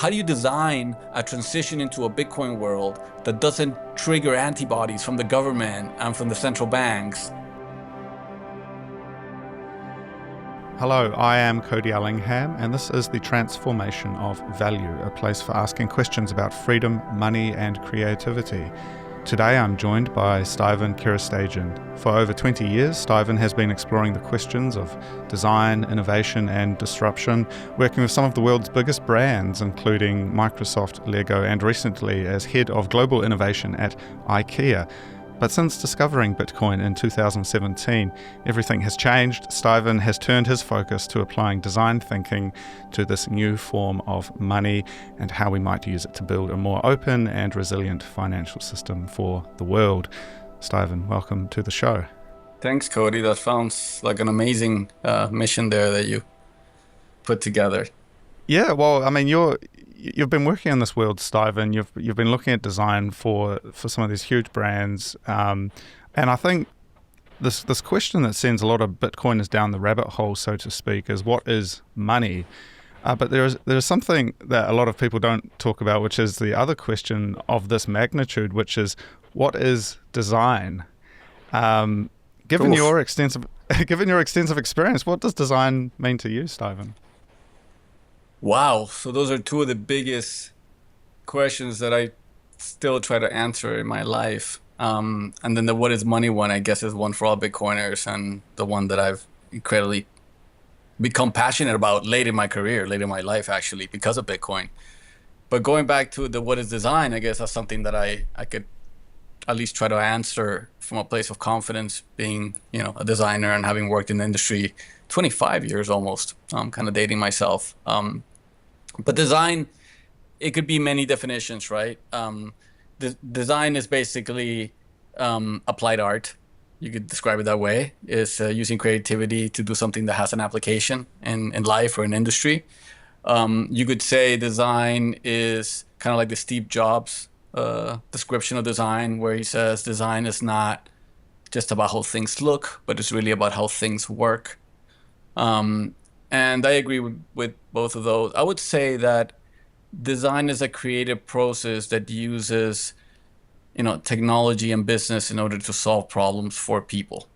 how do you design a transition into a Bitcoin world that doesn't trigger antibodies from the government and from the central banks? Hello, I am Cody Allingham, and this is the Transformation of Value, a place for asking questions about freedom, money, and creativity. Today I'm joined by Stiven Kerestegian. For over 20 years, Stiven has been exploring the questions of design, innovation, and disruption, working with some of the world's biggest brands, including Microsoft, Lego, and recently as head of global innovation at IKEA. But since discovering Bitcoin in 2017, everything has changed. Stiven has turned his focus to applying design thinking to this new form of money and how we might use it to build a more open and resilient financial system for the world. Stiven, welcome to the show. Thanks, Cody. That sounds like an amazing mission there that you put together. Yeah, well, I mean, you've been working in this world, Stiven. You've been looking at design for some of these huge brands, and I think this question that sends a lot of Bitcoiners down the rabbit hole, so to speak, is what is money? But there's something that a lot of people don't talk about, which is the other question of this magnitude, which is what is design? Given your extensive experience, what does design mean to you, Stiven? Wow. So those are two of the biggest questions that I still try to answer in my life. And then the what is money one, I guess, is one for all Bitcoiners, and the one that I've incredibly become passionate about late in my career, late in my life, actually, because of Bitcoin. But going back to the what is design, I guess that's something that I could at least try to answer from a place of confidence, being, a designer and having worked in the industry 25 years almost. I'm kind of dating myself. But design, it could be many definitions, right? Design is basically applied art. You could describe it that way. It's using creativity to do something that has an application in life or in industry. You could say design is kind of like the Steve Jobs description of design, where he says design is not just about how things look, but it's really about how things work. And I agree with both of those. I would say that design is a creative process that uses, technology and business in order to solve problems for people.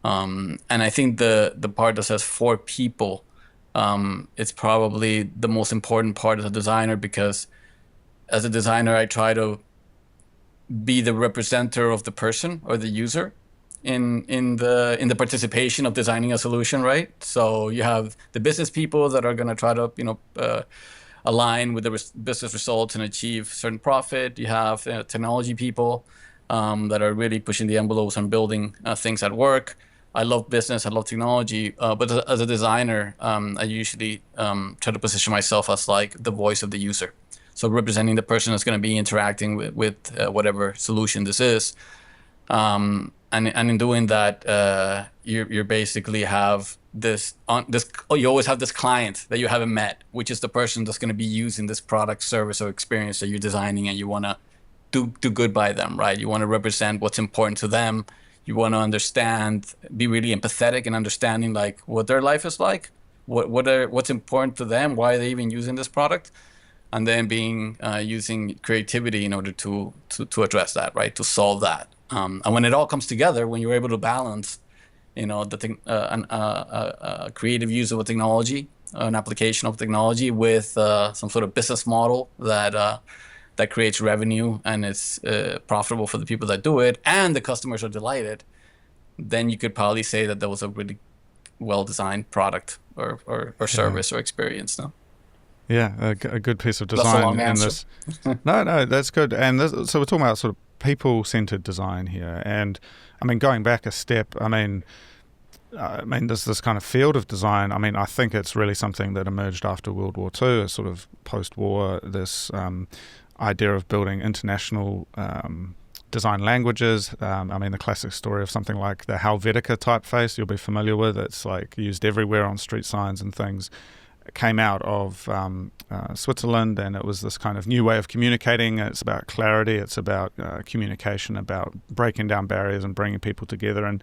And I think the part that says for people, it's probably the most important part as a designer, because as a designer, I try to be the representative of the person or the user in the participation of designing a solution, right? So you have the business people that are going to try to align with the business results and achieve certain profit. You have technology people that are really pushing the envelopes and building things at work. I love business, I love technology, but as a designer, I usually try to position myself as like the voice of the user. So representing the person that's going to be interacting with whatever solution this is. And in doing that, you basically have you always have this client that you haven't met, which is the person that's going to be using this product, service, or experience that you're designing, and you want to do good by them, right? You want to represent what's important to them. You want to understand, be really empathetic and understanding like what their life is like, what's important to them, why are they even using this product, and then using creativity in order to address that, right? To solve that. And when it all comes together, when you're able to balance, a creative use of a technology, an application of technology with some sort of business model that creates revenue and it's profitable for the people that do it, and the customers are delighted, then you could probably say that was a really well-designed product or service or experience. No? Yeah, a good piece of design in this. No, that's good. And so we're talking about sort of people-centered design here, and I mean, going back a step, I mean, there's this kind of field of design. I mean, I think it's really something that emerged after World War II, a sort of post-war, this idea of building international design languages. I mean, the classic story of something like the Helvetica typeface you'll be familiar with. It's like used everywhere on street signs and things. came out of Switzerland, and it was this kind of new way of communicating. It's about clarity, it's about communication, about breaking down barriers and bringing people together. And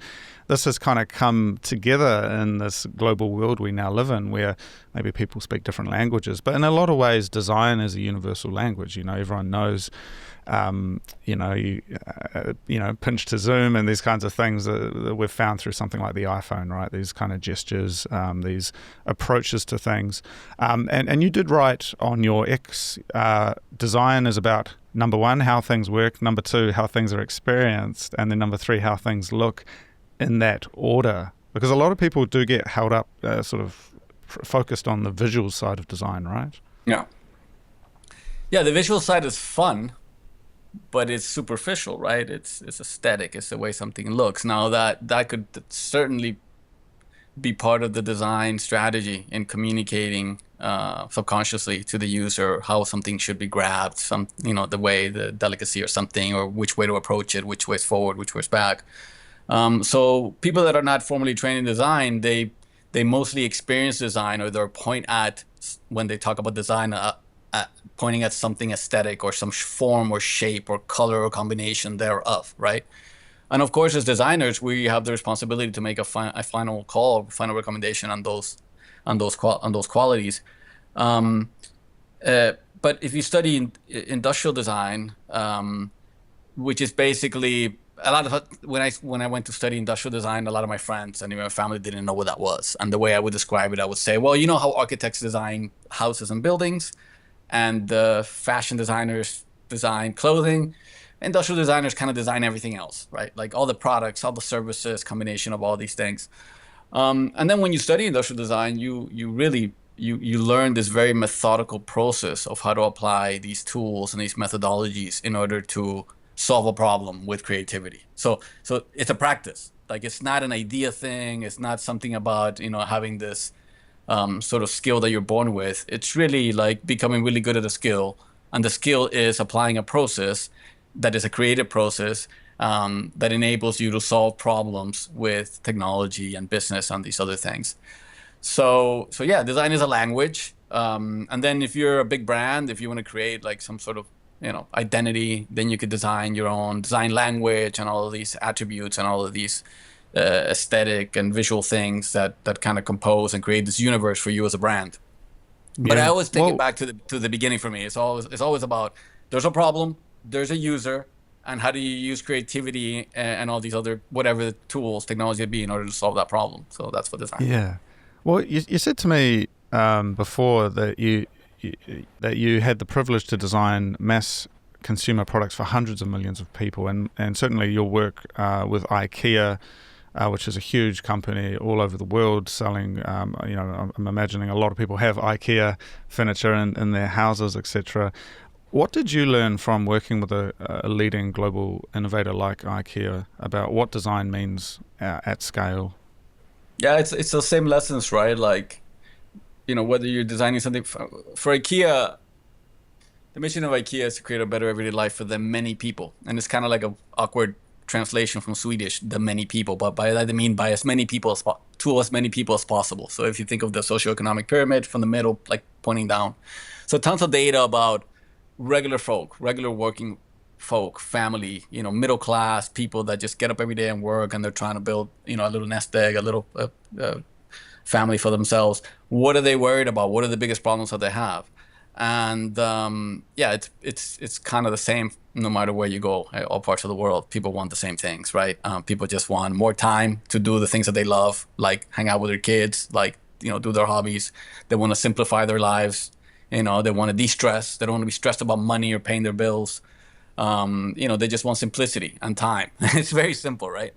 this has kind of come together in this global world we now live in, where maybe people speak different languages, but in a lot of ways, design is a universal language. Everyone knows. Pinch to zoom and these kinds of things that we've found through something like the iPhone, right? These kind of gestures, these approaches to things. And you did write on your X, design is about, number one, how things work, number two, how things are experienced, and then number three, how things look in that order. Because a lot of people do get held up, sort of focused on the visual side of design, right? Yeah. Yeah, the visual side is fun, but it's superficial, right? It's aesthetic. It's the way something looks. Now that could certainly be part of the design strategy in communicating subconsciously to the user how something should be grabbed, the way, the delicacy or something, or which way to approach it, which way's forward, which way's back. So people that are not formally trained in design, they mostly experience design, or they're point at, when they talk about design, pointing at something aesthetic or some form or shape or color or combination thereof, right? And of course, as designers, we have the responsibility to make a final call, final recommendation on those qualities. But if you study industrial design, which is basically a lot of, when I went to study industrial design, a lot of my friends and even my family didn't know what that was. And the way I would describe it, I would say, well, you know how architects design houses and buildings, and fashion designers design clothing. Industrial designers kind of design everything else, right? Like all the products, all the services, combination of all these things. And then when you study industrial design, you really learn this very methodical process of how to apply these tools and these methodologies in order to solve a problem with creativity. So it's a practice. Like, it's not an idea thing. It's not something about, having this sort of skill that you're born with. It's really like becoming really good at a skill. And the skill is applying a process that is a creative process that enables you to solve problems with technology and business and these other things. So yeah, design is a language. And then if you're a big brand, if you want to create like some sort of identity, then you could design your own design language and all of these attributes and all of these aesthetic and visual things that kind of compose and create this universe for you as a brand. But I always take it back to the beginning. For me, it's always about, there's a problem, there's a user, and how do you use creativity and all these other whatever the tools, technology would be in order to solve that problem. So that's what design. Yeah. Well, you said to me before that you had the privilege to design mass consumer products for hundreds of millions of people, and certainly your work with IKEA, which is a huge company all over the world selling, I'm imagining a lot of people have IKEA furniture in their houses, etc. What did you learn from working with a leading global innovator like IKEA about what design means at scale? Yeah, it's the same lessons, right? Like, whether you're designing something for IKEA, the mission of IKEA is to create a better everyday life for the many people. And it's kind of like an awkward translation from Swedish, the many people. But by that, I mean by as many people to as many people as possible. So if you think of the socioeconomic pyramid from the middle, like pointing down. So tons of data about regular folk, regular working folk, family, middle class people that just get up every day and work, and they're trying to build, a little nest egg, a little family for themselves. What are they worried about? What are the biggest problems that they have? And it's kind of the same no matter where you go, all parts of the world. People want the same things, right? People just want more time to do the things that they love, like hang out with their kids, like do their hobbies. They want to simplify their lives. They want to de-stress. They don't want to be stressed about money or paying their bills. They just want simplicity and time. It's very simple, right?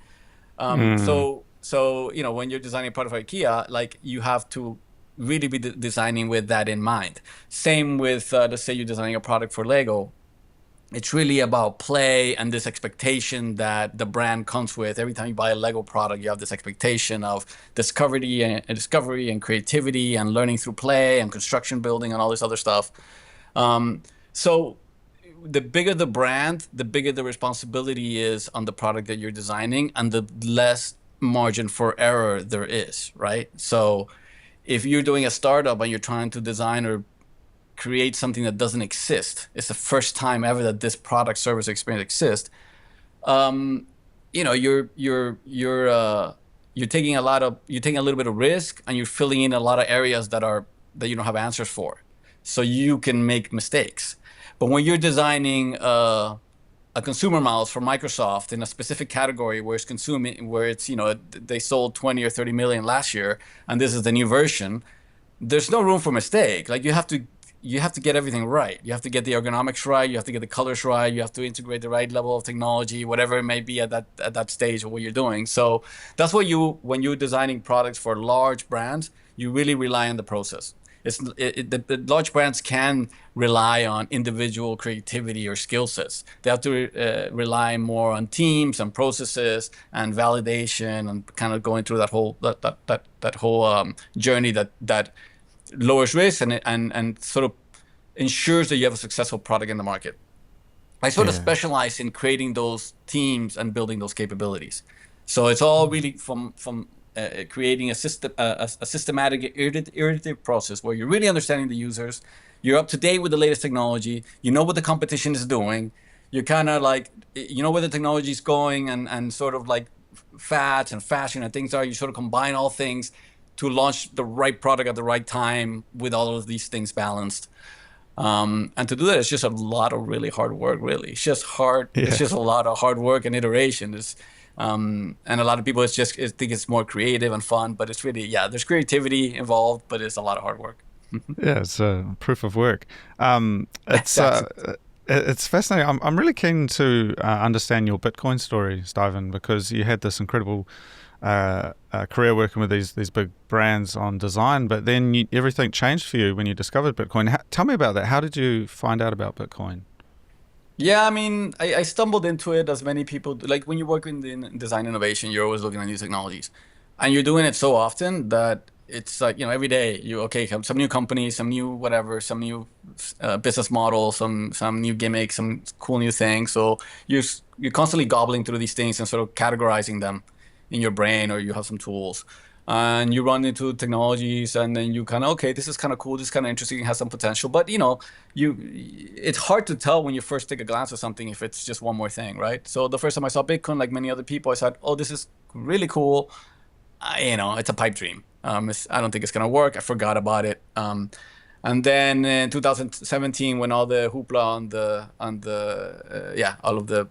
So when you're designing a product for IKEA, like, you have to really be designing with that in mind. Same with, let's say you're designing a product for Lego. It's really about play and this expectation that the brand comes with. Every time you buy a Lego product, you have this expectation of discovery and creativity and learning through play and construction building and all this other stuff. So the bigger the brand, the bigger the responsibility is on the product that you're designing, and the less margin for error there is, right? So if you're doing a startup and you're trying to design or create something that doesn't exist, it's the first time ever that this product service experience exists. um, you know, you're taking you're taking a little bit of risk, and you're filling in a lot of areas that you don't have answers for, so you can make mistakes. But when you're designing a consumer mouse for Microsoft in a specific category where it's consuming, where it's, they sold 20 or 30 million last year, and this is the new version, there's no room for mistake. Like you have to get everything right. You have to get the ergonomics right. You have to get the colors right. You have to integrate the right level of technology, whatever it may be at that stage of what you're doing. So that's what when you're designing products for large brands, you really rely on the process. The large brands can rely on individual creativity or skill sets. They have to rely more on teams and processes and validation, and kind of going through that whole journey that lowers risk, and sort of ensures that you have a successful product in the market. I sort of Yeah. specialize in creating those teams and building those capabilities. So it's all really from creating a systematic iterative process where you're really understanding the users, you're up to date with the latest technology, you know what the competition is doing, you're kind of like, you know where the technology is going, and sort of like fads and fashion and things are. You sort of combine all things to launch the right product at the right time with all of these things balanced. And to do that, it's just a lot of really hard work, really. It's just hard. It's Yeah. just a lot of hard work and iteration. And a lot of people think it's more creative and fun, but it's really, yeah, there's creativity involved, but it's a lot of hard work. Yeah, it's proof of work. It's Exactly. it's fascinating. I'm really keen to understand your Bitcoin story, Stiven, because you had this incredible career working with these big brands on design, but then everything changed for you when you discovered Bitcoin. Tell me about that. How did you find out about Bitcoin? Yeah, I mean, I stumbled into it as many people do. Like when you work in design innovation, you're always looking at new technologies, and you're doing it so often that it's like, every day you, okay, some new company, some new whatever, some new business model, some new gimmick, some cool new thing. So you're constantly gobbling through these things and sort of categorizing them in your brain, or you have some tools, and you run into technologies, and then you kind of, okay, this is kind of cool, this is kind of interesting, has some potential, but it's hard to tell when you first take a glance at something if it's just one more thing, right? So the first time I saw Bitcoin, like many other people, I said, oh, this is really cool. It's a pipe dream. I don't think it's gonna work. I forgot about it. And then in 2017, when all the hoopla all of the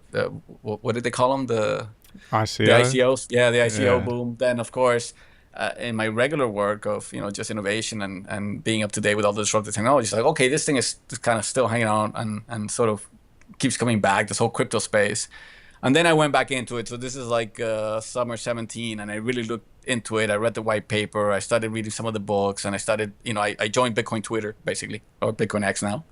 what did they call them, the ICO? ICOs, yeah, the ICO Yeah. boom. Then of course, in my regular work of just innovation and being up to date with all the disruptive technologies, like, okay, this thing is just kind of still hanging on, and sort of keeps coming back. This whole crypto space. And then I went back into it. So this is like summer 17, and I really looked into it. I read the white paper. I started reading some of the books, and I started, I joined Bitcoin Twitter, basically, or Bitcoin X now.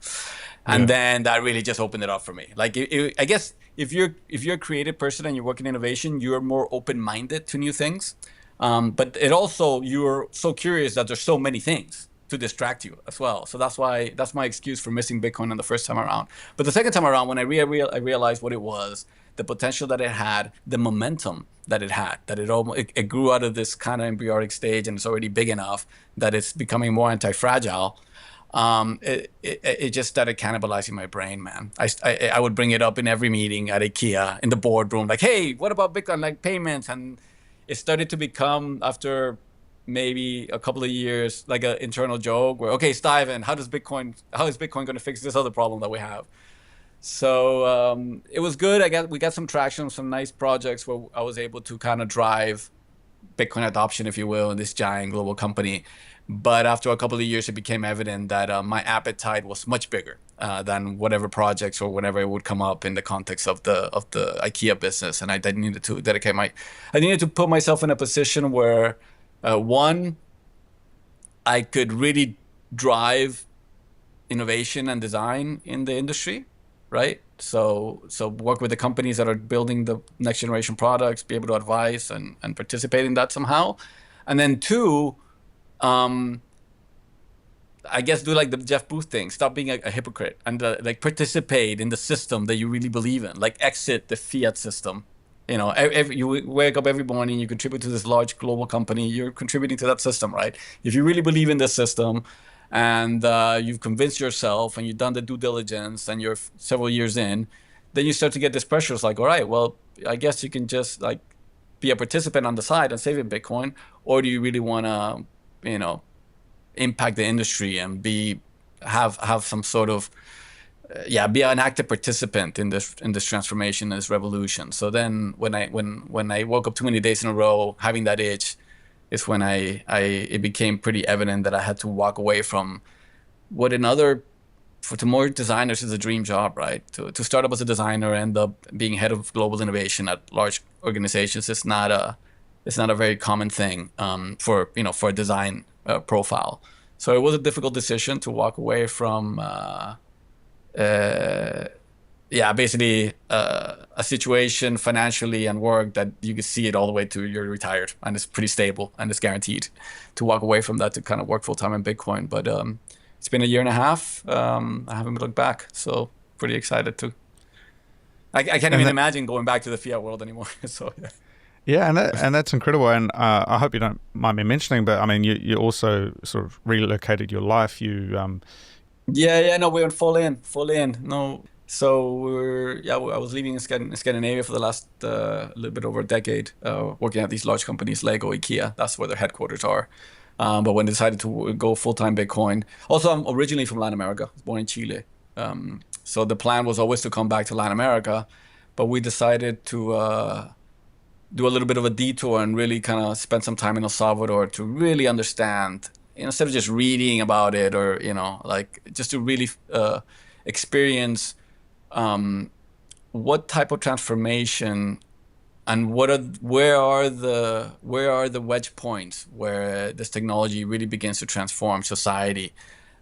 And Yeah. then that really just opened it up for me. Like, I guess if you're a creative person and you work in innovation, you're more open-minded to new things. But it also, you're so curious that there's so many things to distract you as well. So that's my excuse for missing Bitcoin on the first time around. But the second time around, when I realized what it was, the potential that it had, the momentum that it had, that it grew out of this kind of embryonic stage, and it's already big enough that it's becoming more anti-fragile. It just started cannibalizing my brain, man. I would bring it up in every meeting at IKEA, in the boardroom, like, hey, what about Bitcoin, like payments? And it started to become, after maybe a couple of years, like an internal joke where, okay, Steven, how is Bitcoin going to fix this other problem that we have? So it was good. We got some traction, some nice projects where I was able to kind of drive Bitcoin adoption, if you will, in this giant global company. But after a couple of years, it became evident that my appetite was much bigger than whatever projects or whatever it would come up in the context of the IKEA business, and I needed to I needed to put myself in a position where, one, I could really drive innovation and design in the industry, right? So work with the companies that are building the next generation products, be able to advise and participate in that somehow. And then two, um, I guess do like the Jeff Booth thing, stop being a hypocrite, and like participate in the system that you really believe in, like exit the fiat system You wake up every morning, you contribute to this large global company, you're contributing to that system, right? If you really believe in this system and you've convinced yourself and you've done the due diligence and you're several years in, then you start to get this pressure. It's like, all right, well, I guess you can just like be a participant on the side and save in Bitcoin, or do you really want to, you know, impact the industry and have some sort of be an active participant in this transformation, this revolution. So then when I woke up too many days in a row having that itch, is when I it became pretty evident that I had to walk away from what to more designers is a dream job, right? To start up as a designer, end up being head of global innovation at large organizations is not a very common thing for a design profile. So it was a difficult decision to walk away from basically a situation financially and work that you can see it all the way to you're retired and it's pretty stable and it's guaranteed. To walk away from that to kind of work full time in Bitcoin, but it's been a year and a half. I haven't looked back, so pretty excited to. I can't even imagine going back to the fiat world anymore. So yeah. Yeah, and that's incredible. And I hope you don't mind me mentioning, but I mean, you also sort of relocated your life. No, we went full in. No, so I was living in Scandinavia for the last little bit over a decade, working at these large companies, Lego, IKEA. That's where their headquarters are. But when I decided to go full-time Bitcoin, also I'm originally from Latin America, born in Chile. So the plan was always to come back to Latin America, but we decided to do a little bit of a detour and really kind of spend some time in El Salvador to really understand, instead of just reading about it or, like just to really experience what type of transformation and where are the wedge points where this technology really begins to transform society,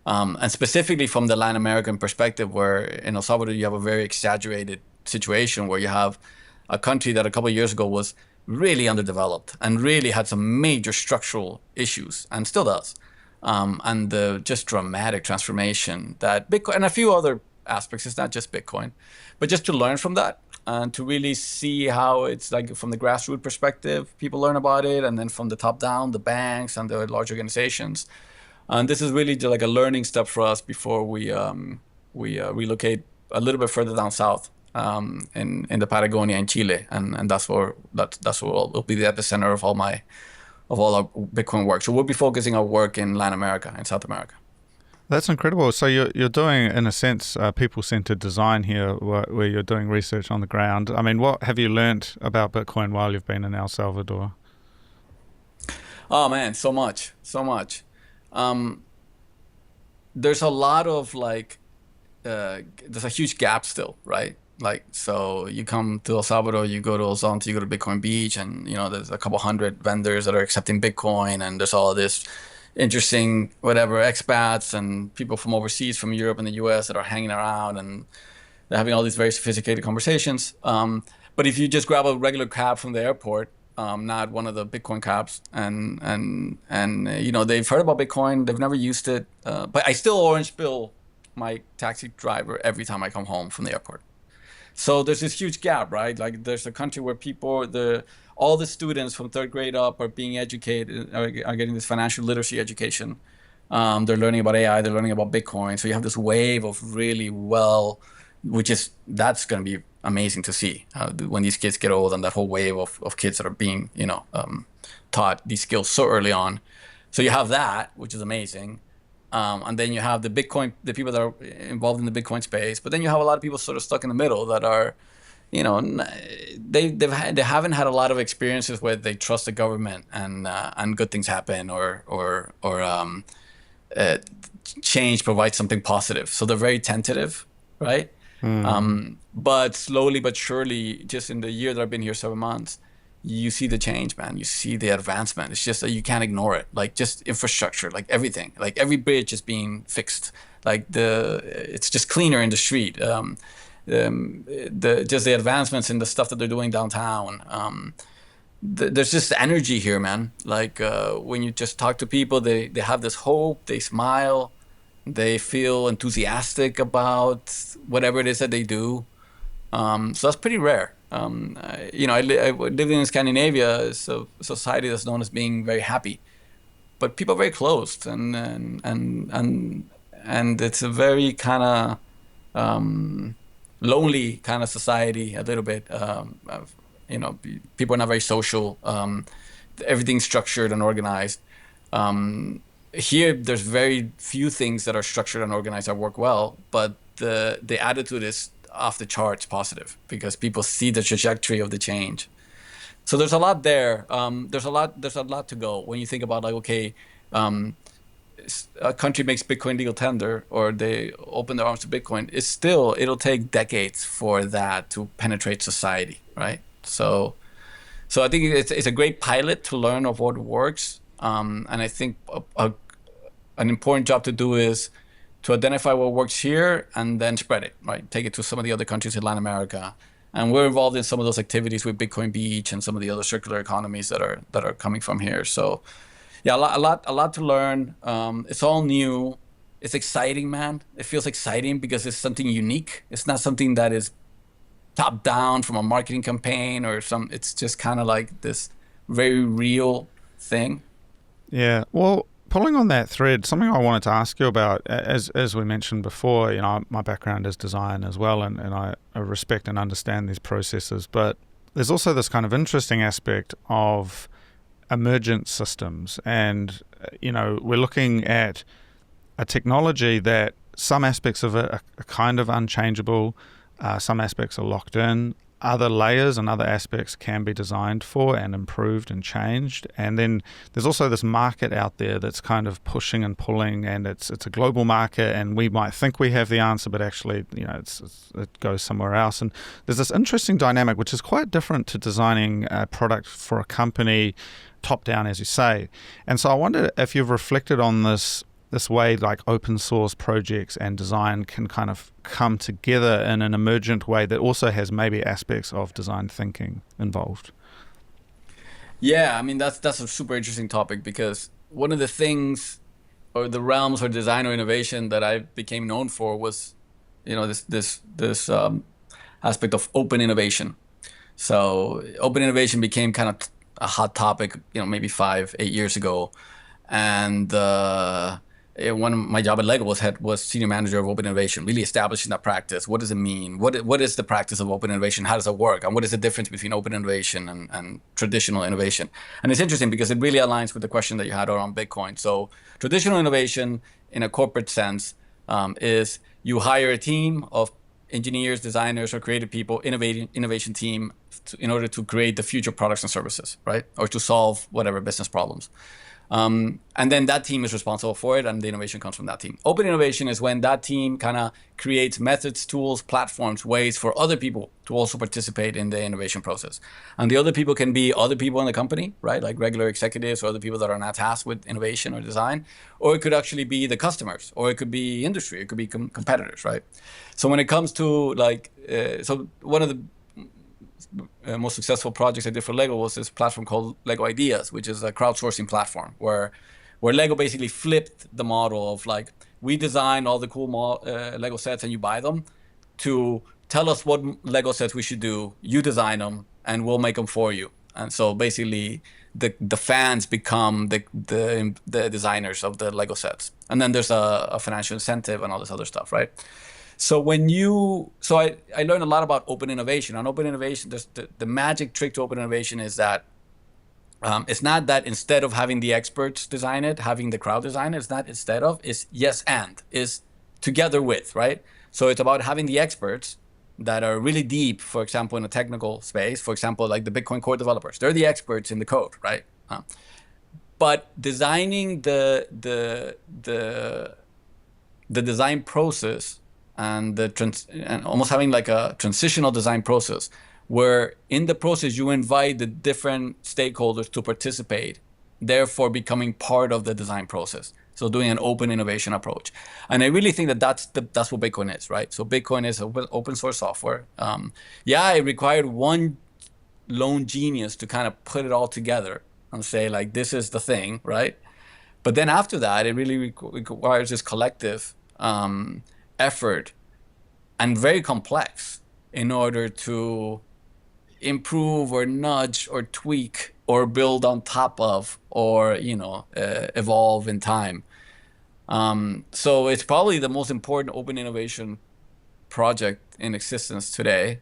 and specifically from the Latin American perspective, where in El Salvador you have a very exaggerated situation where you have a country that a couple of years ago was really underdeveloped and really had some major structural issues and still does, and the just dramatic transformation that Bitcoin and a few other aspects, it's not just Bitcoin, but just to learn from that and to really see how it's like from the grassroots perspective, people learn about it, and then from the top down, the banks and the large organizations. And this is really just like a learning step for us before we relocate a little bit further down south, in the Patagonia in Chile, and that's where will be the epicenter of all our Bitcoin work. So we'll be focusing our work in Latin America and South America. That's incredible. So you're doing, in a sense, people-centered design here, where you're doing research on the ground. I mean, what have you learnt about Bitcoin while you've been in El Salvador? Oh man, so much. There's a lot of there's a huge gap still, right? Like, so you come to El Salvador, you go to El Zonte, you go to Bitcoin Beach, and there's a couple hundred vendors that are accepting Bitcoin, and there's all of this interesting expats and people from overseas, from Europe and the US, that are hanging around, and they're having all these very sophisticated conversations. But if you just grab a regular cab from the airport, not one of the Bitcoin cabs, and they've heard about Bitcoin, they've never used it, but I still orange bill my taxi driver every time I come home from the airport. So there's this huge gap, right? Like, there's a country where all the students from third grade up are being educated, are getting this financial literacy education. They're learning about AI, they're learning about Bitcoin. So you have this wave of really that's going to be amazing to see when these kids get old, and that whole wave of kids that are being, taught these skills so early on. So you have that, which is amazing. And then you have the people that are involved in the Bitcoin space, but then you have a lot of people sort of stuck in the middle that are, they haven't had a lot of experiences where they trust the government and good things happen, or change provides something positive. So they're very tentative, right? But slowly but surely, just in the year that I've been here, 7 months, you see the change, man. You see the advancement. It's just that you can't ignore it. Like, just infrastructure, like everything, like every bridge is being fixed. Like it's just cleaner in the street. The advancements in the stuff that they're doing downtown. There's just energy here, man. Like, when you just talk to people, they have this hope. They smile. They feel enthusiastic about whatever it is that they do. So that's pretty rare. I lived in Scandinavia. It's a society that's known as being very happy, but people are very closed, and it's a very kind of lonely kind of society a little bit. People are not very social. Everything's structured and organized. Here, there's very few things that are structured and organized that work well, but the attitude is off the charts positive because people see the trajectory of the change. So there's a lot there. There's a lot to go when you think about like, okay, um, a country makes Bitcoin legal tender or they open their arms to Bitcoin. It'll take decades for that to penetrate society, right? So I think it's a great pilot to learn of what works. And I think an important job to do is to identify what works here and then spread it, right? Take it to some of the other countries in Latin America. And we're involved in some of those activities with Bitcoin Beach and some of the other circular economies that are coming from here. So yeah, a lot to learn. It's all new. It's exciting, man. It feels exciting because it's something unique. It's not something that is top down from a marketing campaign or some. It's just kind of like this very real thing. Yeah. Well, pulling on that thread, something I wanted to ask you about, as we mentioned before, my background is design as well, and I respect and understand these processes. But there's also this kind of interesting aspect of emergent systems, and we're looking at a technology that some aspects of it are kind of unchangeable, some aspects are locked in, other layers and other aspects can be designed for and improved and changed. And then there's also this market out there that's kind of pushing and pulling, and it's a global market, and we might think we have the answer, but actually, it goes somewhere else. And there's this interesting dynamic, which is quite different to designing a product for a company top down, as you say. And so I wonder if you've reflected on this way, like open source projects and design can kind of come together in an emergent way that also has maybe aspects of design thinking involved. Yeah, I mean that's a super interesting topic because one of the things or the realms or design or innovation that I became known for was, this aspect of open innovation. So open innovation became kind of a hot topic, maybe 5, 8 years ago, and one of my job at Lego was senior manager of open innovation, really establishing that practice. What does it mean? What is the practice of open innovation? How does it work? And what is the difference between open innovation and traditional innovation? And it's interesting because it really aligns with the question that you had around Bitcoin. So traditional innovation in a corporate sense is you hire a team of engineers, designers, or creative people, innovation team in order to create the future products and services, right? Or to solve whatever business problems. And then that team is responsible for it, and the innovation comes from that team. Open innovation is when that team kind of creates methods, tools, platforms, ways for other people to also participate in the innovation process. And the other people can be other people in the company, right? Like regular executives or other people that are not tasked with innovation or design. Or it could actually be the customers, or it could be industry, it could be competitors, right? So when it comes to so one of the most successful projects I did for Lego was this platform called Lego Ideas, which is a crowdsourcing platform where Lego basically flipped the model of like we design all the cool Lego sets and you buy them, to tell us what Lego sets we should do. You design them and we'll make them for you. And so basically the fans become the designers of the Lego sets. And then there's a financial incentive and all this other stuff, right? So I learned a lot about open innovation. On open innovation, the magic trick to open innovation is that it's not that instead of having the experts design it, having the crowd design it. It's not instead of. It's yes and is together with, right? So it's about having the experts that are really deep, for example, in a technical space. For example, like the Bitcoin core developers, they're the experts in the code, right? But designing the design process and and almost having like a transitional design process where in the process you invite the different stakeholders to participate, therefore becoming part of the design process. So doing an open innovation approach. And I really think that that's what Bitcoin is, right? So Bitcoin is open source software. It required one lone genius to kind of put it all together and say like, this is the thing, right? But then after that, it really requires this collective effort, and very complex, in order to improve or nudge or tweak or build on top of or evolve in time. So it's probably the most important open innovation project in existence today,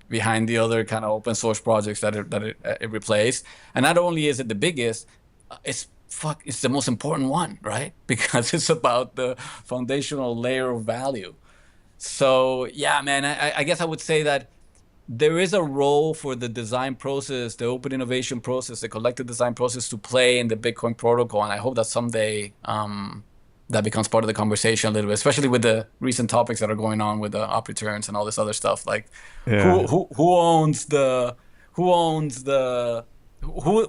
behind the other kind of open source projects it replaced. And not only is it the biggest, it's the most important one, right? Because it's about the foundational layer of value. So yeah, man, I guess I would say that there is a role for the design process, the open innovation process, the collective design process to play in the Bitcoin protocol. And I hope that someday that becomes part of the conversation a little bit, especially with the recent topics that are going on with the op returns and all this other stuff. Like, Yeah. who owns the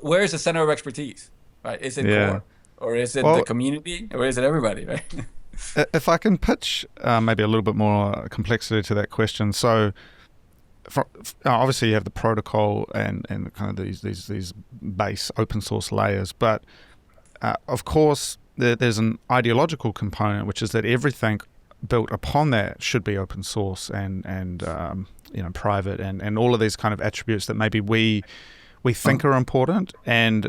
where's the center of expertise, right? Is it Yeah. core, or is it the Well, community, or is it everybody, right? if I can pitch maybe a little bit more complexity to that question. So, obviously, you have the protocol and kind of these base open source layers, but of course, there's an ideological component, which is that everything built upon that should be open source and private and all of these kind of attributes that maybe we think are important, and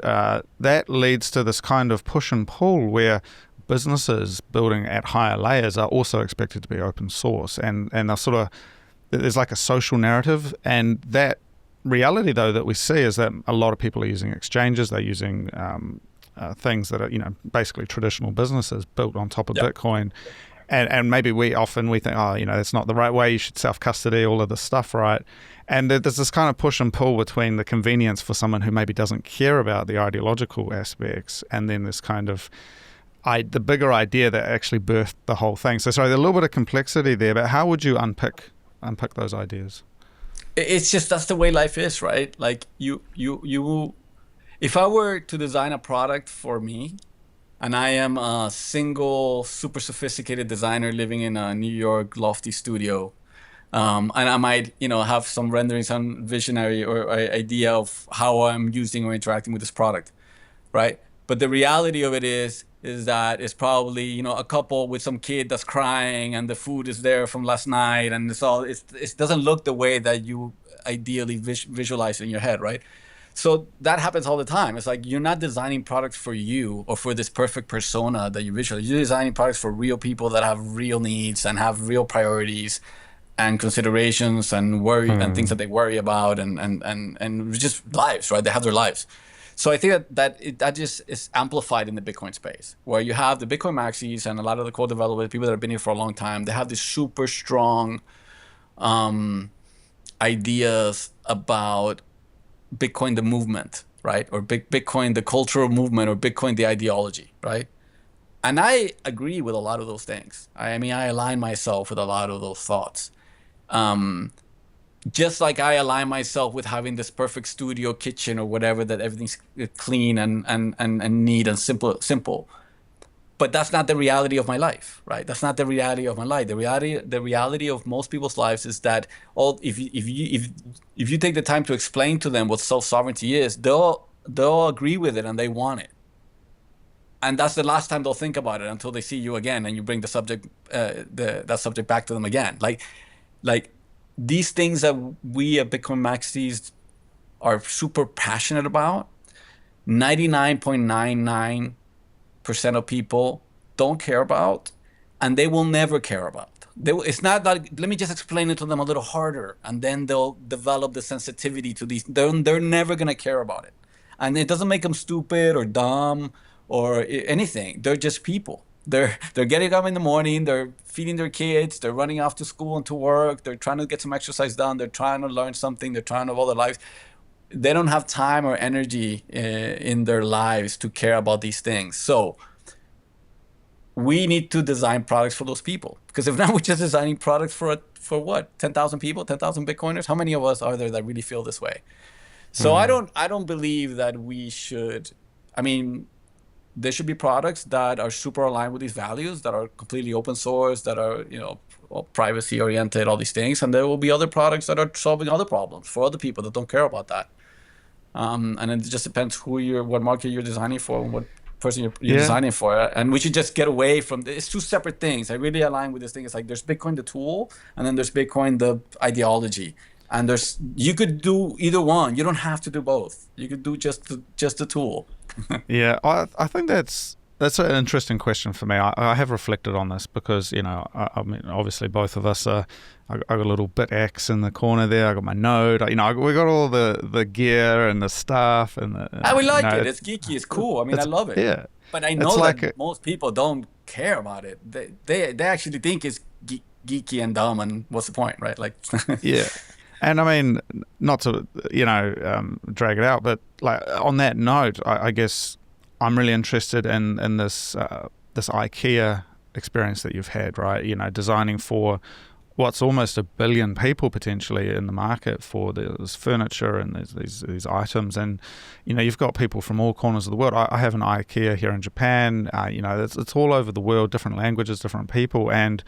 that leads to this kind of push and pull where businesses building at higher layers are also expected to be open source, and they're sort of, there's like a social narrative, and that reality though that we see is that a lot of people are using exchanges, they're using things that are basically traditional businesses built on top of Yep. Bitcoin, and maybe we think, that's not the right way, you should self-custody, all of this stuff, right? And there's this kind of push and pull between the convenience for someone who maybe doesn't care about the ideological aspects, and then this kind of the bigger idea that actually birthed the whole thing. So sorry, there's a little bit of complexity there, but how would you unpick those ideas? It's just that's the way life is, right? Like you if I were to design a product for me, and I am a single super sophisticated designer living in a New York lofty studio, and I might have some rendering, some visionary or idea of how I'm using or interacting with this product, right? But the reality of it is that it's probably a couple with some kid that's crying, and the food is there from last night, and it doesn't look the way that you ideally visualize it in your head, right? So that happens all the time. It's like you're not designing products for you or for this perfect persona that you visualize. You're designing products for real people that have real needs and have real priorities and considerations and worry and things that they worry about, and just lives, right? They have their lives. So I think that just is amplified in the Bitcoin space, where you have the Bitcoin maxis and a lot of the co-developers, people that have been here for a long time. They have these super strong ideas about Bitcoin the movement, right? Or Bitcoin the cultural movement, or Bitcoin the ideology, right? And I agree with a lot of those things. I mean, I align myself with a lot of those thoughts. Just like I align myself with having this perfect studio kitchen or whatever, that everything's clean and neat and simple. But that's not the reality of my life, right? That's not the reality of my life. The reality of most people's lives is that if you take the time to explain to them what self-sovereignty is, they'll agree with it and they want it. And that's the last time they'll think about it until they see you again and you bring the subject that subject back to them again. Like these things that we at Bitcoin Maxis are super passionate about, 99.99% of people don't care about, and they will never care about. It's not that, let me just explain it to them a little harder, and then they'll develop the sensitivity to these. They're never going to care about it. And it doesn't make them stupid or dumb or anything. They're just people. They're getting up in the morning, they're feeding their kids, they're running off to school and to work, they're trying to get some exercise done, they're trying to learn something, they're trying to live their lives. They don't have time or energy in their lives to care about these things. So we need to design products for those people, because if not, we're just designing products for what, 10,000 people, 10,000 Bitcoiners. How many of us are there that really feel this way? So I don't believe that we should. I mean, there should be products that are super aligned with these values, that are completely open source, that are privacy oriented, all these things, and there will be other products that are solving other problems for other people that don't care about that. And it just depends what market you're designing for, and what person you're designing for. And we should just get away from it's two separate things. I really align with this thing. It's like there's Bitcoin the tool, and then there's Bitcoin the ideology. And you could do either one. You don't have to do both. You could do just the tool. Yeah, I think that's an interesting question for me. I have reflected on this because, I mean, obviously both of us are. I got a little bit X in the corner there. I got my Node. We got all the gear and the stuff and I would like it. It's geeky. It's cool. I mean, I love it. Yeah, But I it's know that most people don't care about it. They actually think it's geeky and dumb, and what's the point, right? Like, yeah. And I mean, not to drag it out, but like on that note, I guess I'm really interested in this IKEA experience that you've had, right? Designing for what's almost 1 billion people potentially in the market for this furniture and these items, and you've got people from all corners of the world. I have an IKEA here in Japan. It's all over the world, different languages, different people, and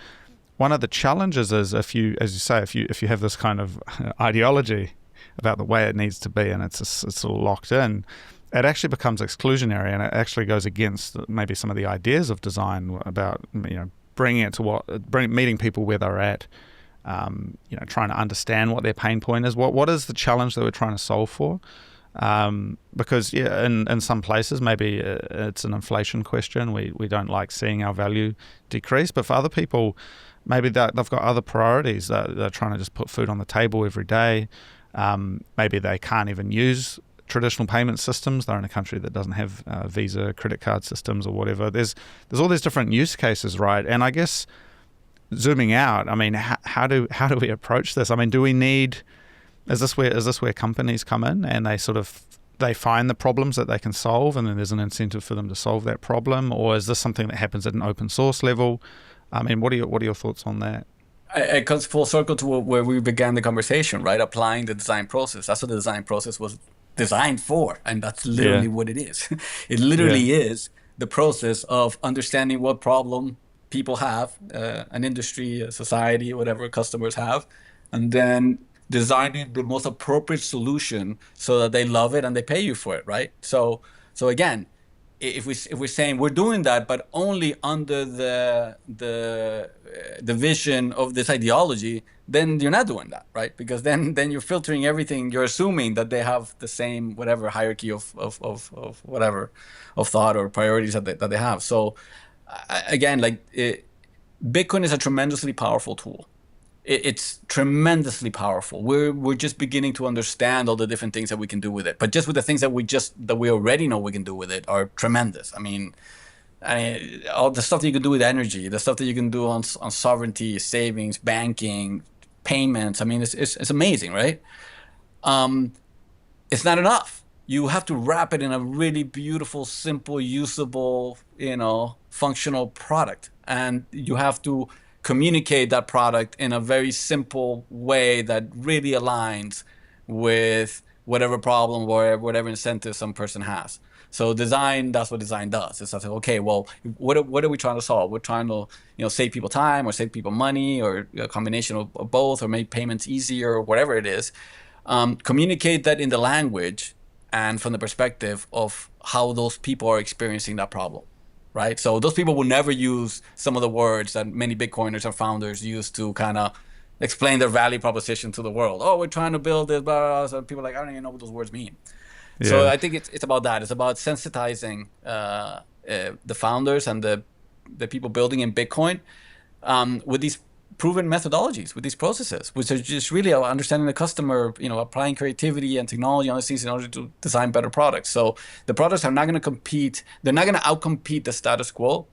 one of the challenges is if you have this kind of ideology about the way it needs to be, and it's all locked in, it actually becomes exclusionary, and it actually goes against maybe some of the ideas of design about bringing it to meeting people where they're at, trying to understand what their pain point is. What is the challenge that we're trying to solve for? Because in some places maybe it's an inflation question. We don't like seeing our value decrease, but for other people, maybe they've got other priorities. They're trying to just put food on the table every day. Maybe they can't even use traditional payment systems. They're in a country that doesn't have Visa, credit card systems or whatever. There's all these different use cases, right? And I guess zooming out, I mean, how do we approach this? I mean, do we need? Is this where companies come in and they find the problems that they can solve, and then there's an incentive for them to solve that problem, or is this something that happens at an open source level? I mean, what are your thoughts on that? It comes full circle to where we began the conversation, right? Applying the design process. That's what the design process was designed for, and that's literally what it is. It literally is the process of understanding what problem people have, an industry, a society, whatever customers have, and then designing the most appropriate solution so that they love it and they pay you for it, right? So again, if we're saying we're doing that, but only under the vision of this ideology, then you're not doing that, right? Because then you're filtering everything. You're assuming that they have the same whatever hierarchy of whatever of thought or priorities that they have. So again, Bitcoin is a tremendously powerful tool. It's tremendously powerful. We're just beginning to understand all the different things that we can do with it. But just with the things that we already know we can do with it are tremendous. I mean, all the stuff that you can do with energy, the stuff that you can do on sovereignty, savings, banking, payments. I mean, it's amazing, right? It's not enough. You have to wrap it in a really beautiful, simple, usable, functional product, and you have to communicate that product in a very simple way that really aligns with whatever problem or whatever incentive some person has. So design, that's what design does. It's like, okay, well, what are we trying to solve? We're trying to, save people time or save people money or a combination of both, or make payments easier or whatever it is. Communicate that in the language and from the perspective of how those people are experiencing that problem. Right? So those people will never use some of the words that many Bitcoiners or founders use to kind of explain their value proposition to the world. Oh, we're trying to build this, blah, blah, blah. So people are like, I don't even know what those words mean. Yeah. So I think it's about that. It's about sensitizing the founders and the people building in Bitcoin with these proven methodologies, with these processes, which are just really understanding the customer, applying creativity and technology on these things in order to design better products. So the products are not going to compete. They're not going to outcompete the status quo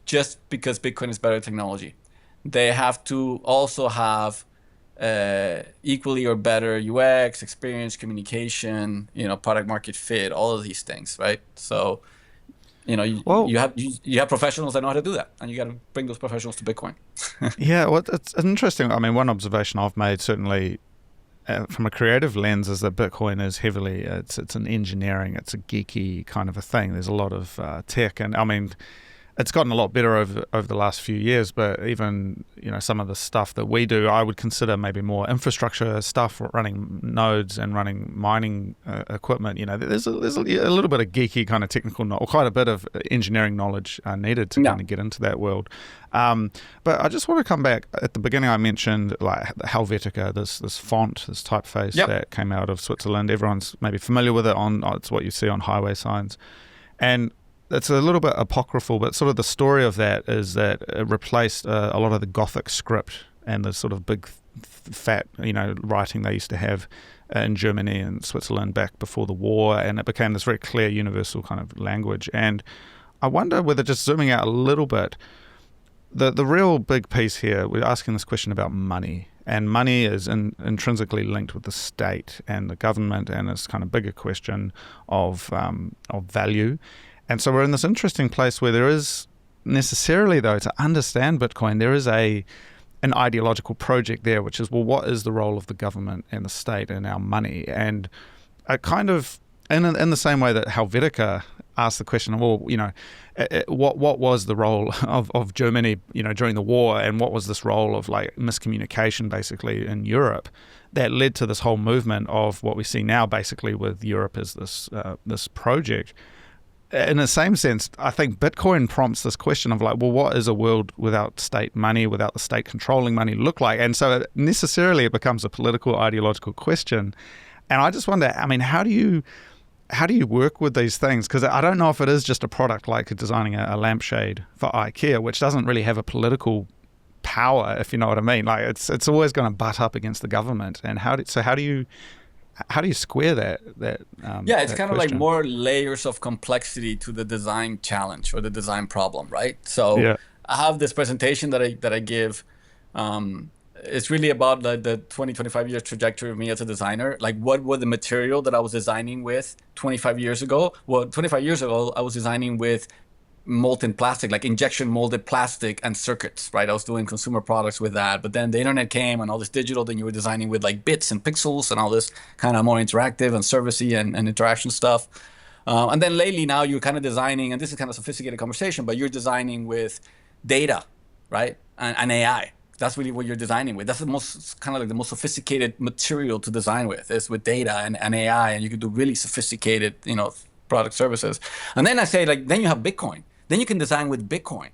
just because Bitcoin is better technology. They have to also have equally or better UX, experience, communication, product market fit, all of these things, right? So you have professionals that know how to do that, and you got to bring those professionals to Bitcoin. Yeah, well, it's interesting. I mean, one observation I've made, certainly from a creative lens, is that Bitcoin is heavily it's an engineering, it's a geeky kind of a thing. There's a lot of tech, and I mean, it's gotten a lot better over the last few years, but even some of the stuff that we do, I would consider maybe more infrastructure stuff, running nodes and running mining equipment. There's a little bit of geeky kind of technical knowledge, or quite a bit of engineering knowledge needed to Yeah. kind of get into that world. But I just want to come back at the beginning. I mentioned like Helvetica, this font, this typeface Yep. that came out of Switzerland. Everyone's maybe familiar with it. It's what you see on highway signs, and it's a little bit apocryphal, but sort of the story of that is that it replaced a lot of the Gothic script and the sort of big, fat, writing they used to have in Germany and Switzerland back before the war, and it became this very clear, universal kind of language. And I wonder whether, just zooming out a little bit, the real big piece here, we're asking this question about money. And money is intrinsically linked with the state and the government, and this kind of bigger question of value. And so we're in this interesting place where there is necessarily, though, to understand Bitcoin, there is an ideological project there, which is, well, what is the role of the government and the state in our money? And it kind of, in the same way that Helvetica asked the question, well, what was the role of Germany, during the war, and what was this role of like miscommunication basically in Europe that led to this whole movement of what we see now basically with Europe as this project. In the same sense, I think Bitcoin prompts this question of like, well, what is a world without state money, without the state controlling money look like? And so it becomes a political, ideological question. And I just wonder, I mean, how do you work with these things? Because I don't know if it is just a product like designing a lampshade for IKEA, which doesn't really have a political power, if you know what I mean. Like it's always going to butt up against the government. And how do you square that? Yeah, it's that kind of like question? more layers of complexity to the design challenge or the design problem, right? So Yeah. I have this presentation that I give. It's really about the 20, 25 years trajectory of me as a designer. Like, what were the material that I was designing with 25 years ago? Well, 25 years ago, I was designing with molten plastic, like injection molded plastic and circuits, right? I was doing consumer products with that. But then the internet came and all this digital, then you were designing with like bits and pixels and all this kind of more interactive and servicey and interaction stuff. And then lately now you're kind of designing, and this is kind of sophisticated conversation, but you're designing with data, right? And AI. That's really what you're designing with. That's the most kind of like the most sophisticated material to design with, is with data and AI, and you can do really sophisticated, product services. And then I say, like, then you have Bitcoin. Then you can design with Bitcoin.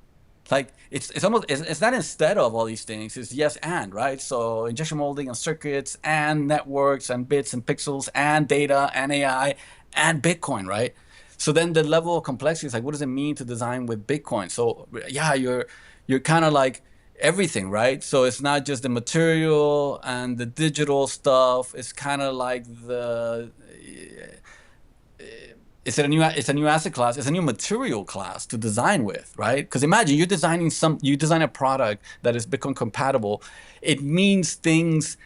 Like it's almost it's not instead of all these things. It's yes and, right. So injection molding and circuits and networks and bits and pixels and data and AI and Bitcoin, right? So then the level of complexity is like, what does it mean to design with Bitcoin? So yeah, you're kind of like everything, right? So it's not just the material and the digital stuff. It's kind of like it's a new asset class. It's a new material class to design with, right? Because imagine you design a product that is Bitcoin compatible. It means things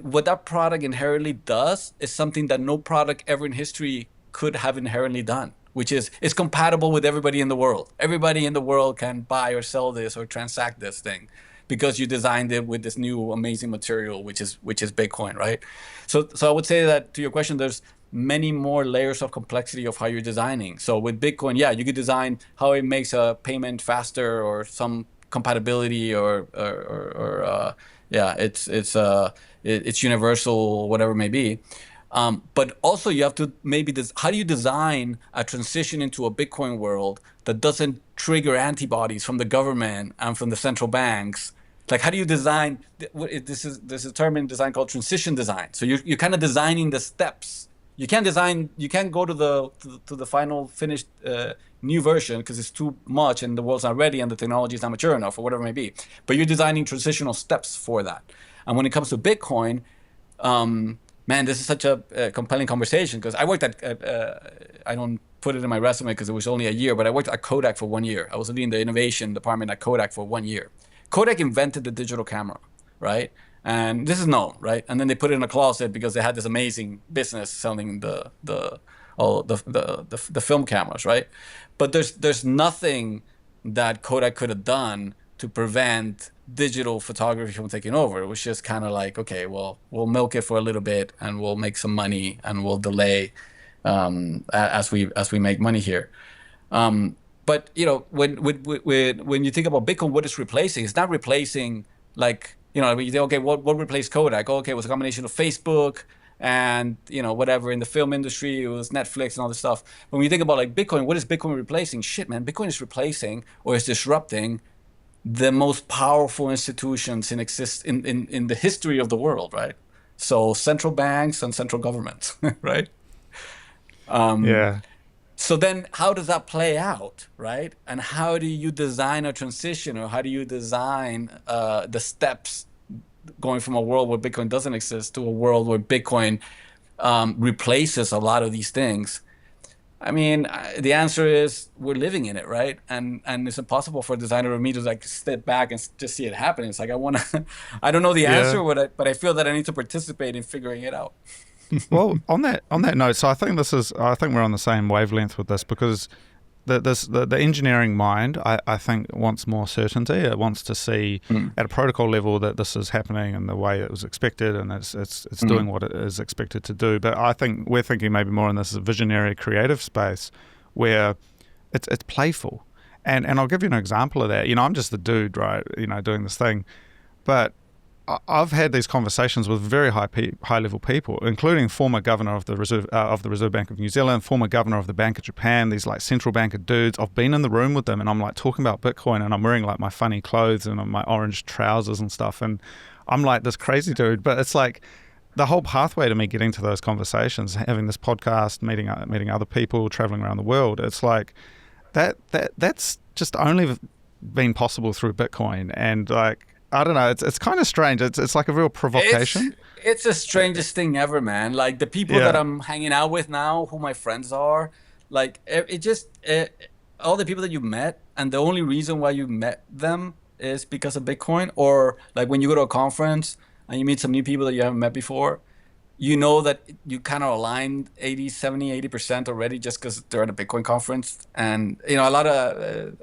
what that product inherently does is something that no product ever in history could have inherently done, which is it's compatible with everybody in the world. Everybody in the world can buy or sell this or transact this thing because you designed it with this new amazing material, which is Bitcoin, right? So I would say that, to your question, there's many more layers of complexity of how you're designing. So with Bitcoin, yeah, you could design how it makes a payment faster or some compatibility or yeah, it's universal, whatever it may be. But also you have to maybe how do you design a transition into a Bitcoin world that doesn't trigger antibodies from the government and from the central banks? Like, how do you design? This is a term in design called transition design. So you're kind of designing the steps. You can't go to the final finished new version because it's too much and the world's not ready and the technology is not mature enough or whatever it may be. But you're designing transitional steps for that. And when it comes to Bitcoin, man, this is such a compelling conversation because I worked at, I don't put it in my resume because it was only a year, but I worked at Kodak for 1 year. I was leading the innovation department at Kodak for 1 year. Kodak invented the digital camera, right? And this is known, right? And then they put it in a closet because they had this amazing business selling the film cameras, right? But there's nothing that Kodak could have done to prevent digital photography from taking over. It was just kind of like, okay, well, we'll milk it for a little bit and we'll make some money and we'll delay as we make money here. But when you think about Bitcoin, what it's replacing, it's not replacing like when you think, okay, what replaced Kodak? Oh, okay, it was a combination of Facebook and whatever in the film industry, it was Netflix and all this stuff. But when you think about like Bitcoin, what is Bitcoin replacing? Shit, man, Bitcoin is replacing or is disrupting the most powerful institutions in the history of the world, right? So central banks and central governments, right? Um, Yeah. so then how does that play out, right? And how do you design a transition, or how do you design the steps going from a world where Bitcoin doesn't exist to a world where Bitcoin replaces a lot of these things? I mean, the answer is we're living in it, right? And it's impossible for a designer or me to like step back and just see it happening. It's like I want to, I don't know the Yeah. answer, but I feel that I need to participate in figuring it out. Well, on that note, so I think we're on the same wavelength with this, because the engineering mind, I think, wants more certainty. It wants to see Mm, at a protocol level that this is happening in the way it was expected, and it's doing mm, what it is expected to do. But I think we're thinking maybe more in this visionary creative space where it's playful. And I'll give you an example of that. I'm just the dude, right, doing this thing. But I've had these conversations with very high level people, including former governor of the Reserve Bank of New Zealand, former governor of the Bank of Japan. These like central banker dudes. I've been in the room with them, and I'm like talking about Bitcoin, and I'm wearing like my funny clothes and my orange trousers and stuff, and I'm like this crazy dude. But it's like the whole pathway to me getting to those conversations, having this podcast, meeting other people, traveling around the world. It's like that's just only been possible through Bitcoin, and like, I don't know. It's kind of strange. It's like a real It's provocation. it's the strangest thing ever, man. Like the people that Yeah. I'm hanging out with now, who my friends are, like all the people that you met, and the only reason why you met them is because of Bitcoin, or like when you go to a conference and you meet some new people that you haven't met before, you know that you kind of aligned 80, 70, 80% already just because they're at a Bitcoin conference. And a lot of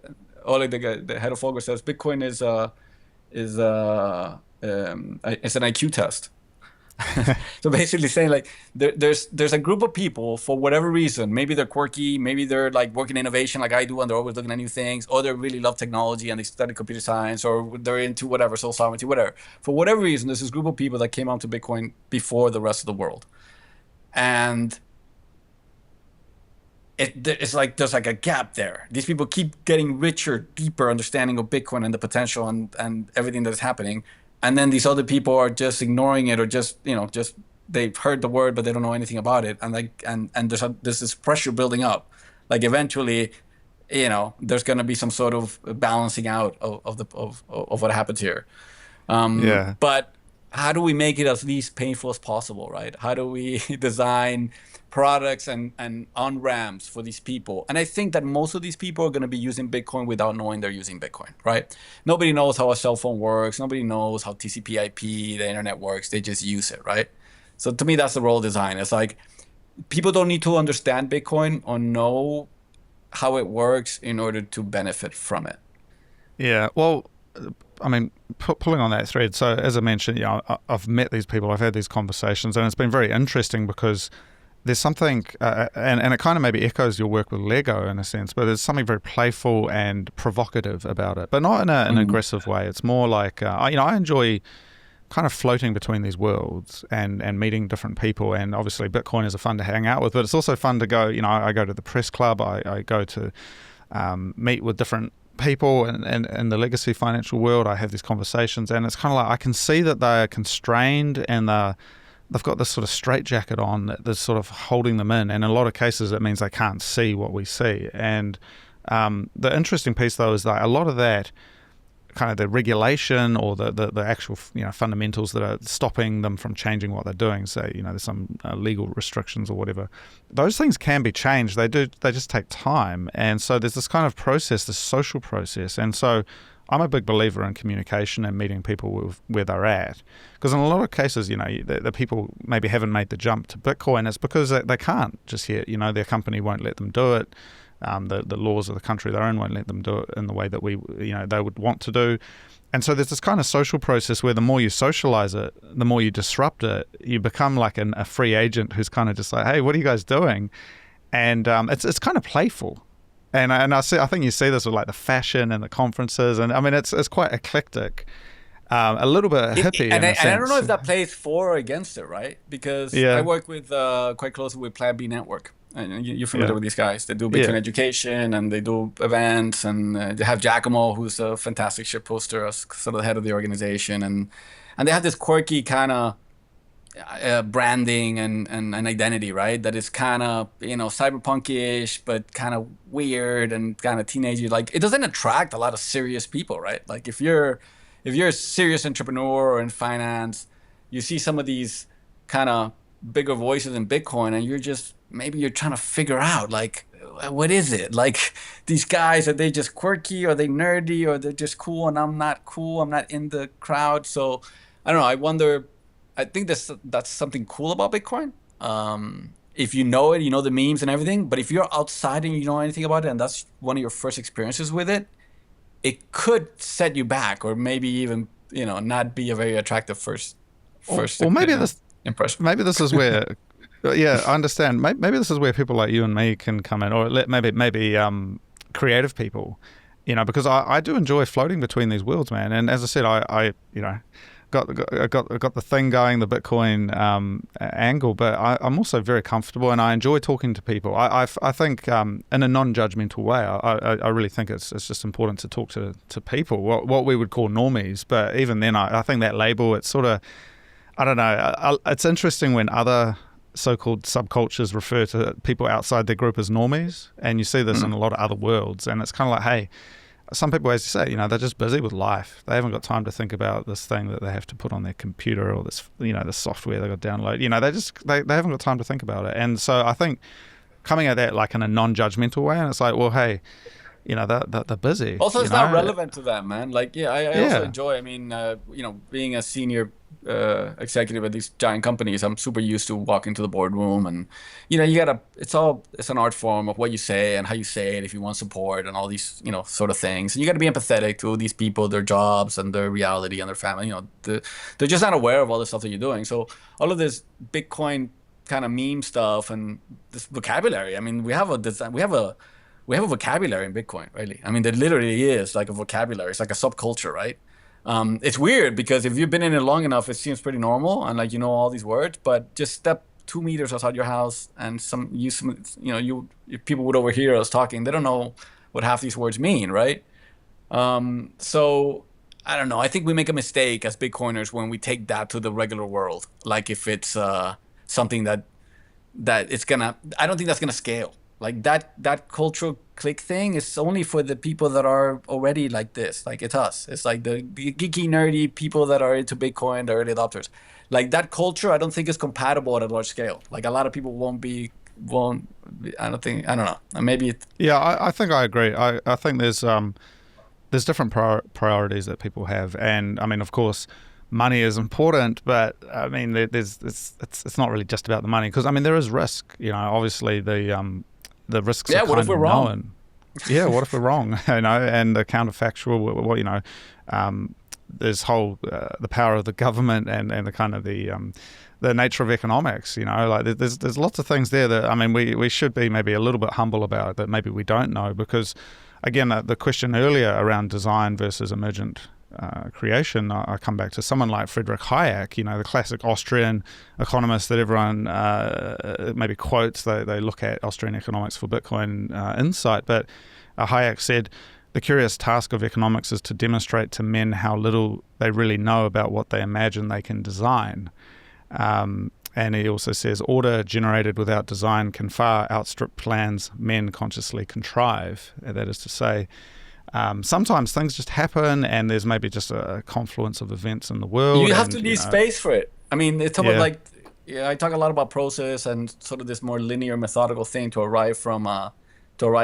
Oleg, the head of Focus, says Bitcoin it's an IQ test. So basically saying like there's a group of people for whatever reason, maybe they're quirky, maybe they're like working innovation like I do and they're always looking at new things, or they really love technology and they study computer science, or they're into whatever, soul sovereignty, whatever. For whatever reason, there's this group of people that came onto Bitcoin before the rest of the world. And it's like there's like a gap there. These people keep getting richer, deeper understanding of Bitcoin and the potential and everything that's happening. And then these other people are just ignoring it, or just they've heard the word but they don't know anything about it. And like and there's this pressure building up. Like eventually, there's going to be some sort of balancing out of what happens here. Yeah. But how do we make it as least painful as possible, right? How do we design products and on ramps for these people? And I think that most of these people are going to be using Bitcoin without knowing they're using Bitcoin, right? Nobody knows how a cell phone works. Nobody knows how TCP/IP, the internet works. They just use it, right? So to me, that's the role of design. It's like people don't need to understand Bitcoin or know how it works in order to benefit from it. Yeah. Well, I mean, pulling on that thread. So as I mentioned, I've met these people, I've had these conversations, and it's been very interesting because there's something, and it kind of maybe echoes your work with Lego in a sense, but there's something very playful and provocative about it, but not in an Mm-hmm. aggressive way. It's more like, I enjoy kind of floating between these worlds and meeting different people. And obviously Bitcoin is fun to hang out with, but it's also fun to go, I go to the press club, I go to meet with different people in the legacy financial world. I have these conversations, and it's kind of like I can see that they're constrained, and they've got this sort of straitjacket on that's sort of holding them in. And in a lot of cases, it means they can't see what we see. And the interesting piece, though, is that a lot of that kind of the regulation or the actual fundamentals that are stopping them from changing what they're doing, say there's some legal restrictions or whatever, those things can be changed. They just take time. And so there's this kind of process, this social process. And so I'm a big believer in communication and meeting people where they're at, because in a lot of cases, the people maybe haven't made the jump to Bitcoin. It's because they can't just yet. Their company won't let them do it. The laws of the country they're in won't let them do it in the way that they would want to do. And so there's this kind of social process where the more you socialize it, the more you disrupt it, you become like a free agent who's kind of just like, hey, what are you guys doing? And it's kind of playful. And I think you see this with like the fashion and the conferences, and I mean it's quite eclectic, a little bit hippie And in a I don't know sense. if that plays for or against it, right? Because I Yeah, work with quite closely with Plan B Network. And you're familiar yeah, with these guys. They do Bitcoin yeah. education and they do events. And they have Giacomo, who's a fantastic ship poster, as sort of the head of the organization. And they have this quirky kind of branding and identity, right? That is kind of, cyberpunkish, but kind of weird and kind of teenagey. Like it doesn't attract a lot of serious people, right? Like if you're a serious entrepreneur or in finance, you see some of these kind of bigger voices in Bitcoin, and maybe you're trying to figure out like what is it? Like these guys, are they just quirky, or are they nerdy, or they're just cool and I'm not cool, I'm not in the crowd. So I don't know. I think that's something cool about Bitcoin. If you know it, you know the memes and everything. But if you're outside and you know anything about it, and that's one of your first experiences with it, it could set you back, or maybe even not be a very attractive first Or impression. maybe this is where, yeah, I understand. Maybe this is where people like you and me can come in, or maybe creative people, because I do enjoy floating between these worlds, man. And as I said, I got the thing going, the Bitcoin angle, but I'm also very comfortable and I enjoy talking to people. I think in a non-judgmental way. I really think it's just important to talk to people, what we would call normies. But even then, I think that label, it's sort of, I don't know. It's interesting when other so-called subcultures refer to people outside their group as normies, and you see this in a lot of other worlds. And it's kind of like, hey, some people, as you say, they're just busy with life. They haven't got time to think about this thing that they have to put on their computer, or this, the software they got to download. They haven't got time to think about it. And so I think coming at that like in a non-judgmental way, and it's like, well, hey, they're busy. Also, it's not relevant to them, man. Like, yeah, I also Yeah. enjoy. I mean, being a senior executive at these giant companies, I'm super used to walking to the boardroom, and you gotta. It's an art form of what you say and how you say it. If you want support and all these, sort of things, and you got to be empathetic to these people, their jobs and their reality and their family. They're just not aware of all the stuff that you're doing. So all of this Bitcoin kind of meme stuff and this vocabulary. I mean, we have a design. We have a vocabulary in Bitcoin, really. I mean, there literally is like a vocabulary. It's like a subculture, right? It's weird because if you've been in it long enough, it seems pretty normal and like all these words. But just step 2 meters outside your house and if people would overhear us talking, they don't know what half these words mean, right? So I don't know. I think we make a mistake as Bitcoiners when we take that to the regular world. Like if it's something that it's gonna, I don't think that's gonna scale. Like that cultural click thing is only for the people that are already like this. Like it's us. It's like the geeky nerdy people that are into Bitcoin, the early adopters. Like that culture, I don't think is compatible at a large scale. Like a lot of people I don't think, I don't know. Maybe Yeah, I think I agree. I think there's different priorities that people have, and I mean, of course, money is important, but I mean, it's not really just about the money, because I mean there is risk. Obviously the risks are yeah, what if kind we're of wrong? known. Yeah, what if we're wrong? And the counterfactual, there's whole the power of the government and the kind of the nature of economics. Like there's lots of things there that I mean we should be maybe a little bit humble about, that maybe we don't know, because again the question earlier around design versus emergent creation, I come back to someone like Friedrich Hayek, the classic Austrian economist that everyone maybe quotes. They look at Austrian economics for Bitcoin insight, but Hayek said, the curious task of economics is to demonstrate to men how little they really know about what they imagine they can design. And he also says, order generated without design can far outstrip plans men consciously contrive. That is to say, sometimes things just happen, and there's maybe just a confluence of events in the world. You have And to leave space for it. I mean, it's about yeah, like, yeah, I talk a lot about process and sort of this more linear, methodical thing to arrive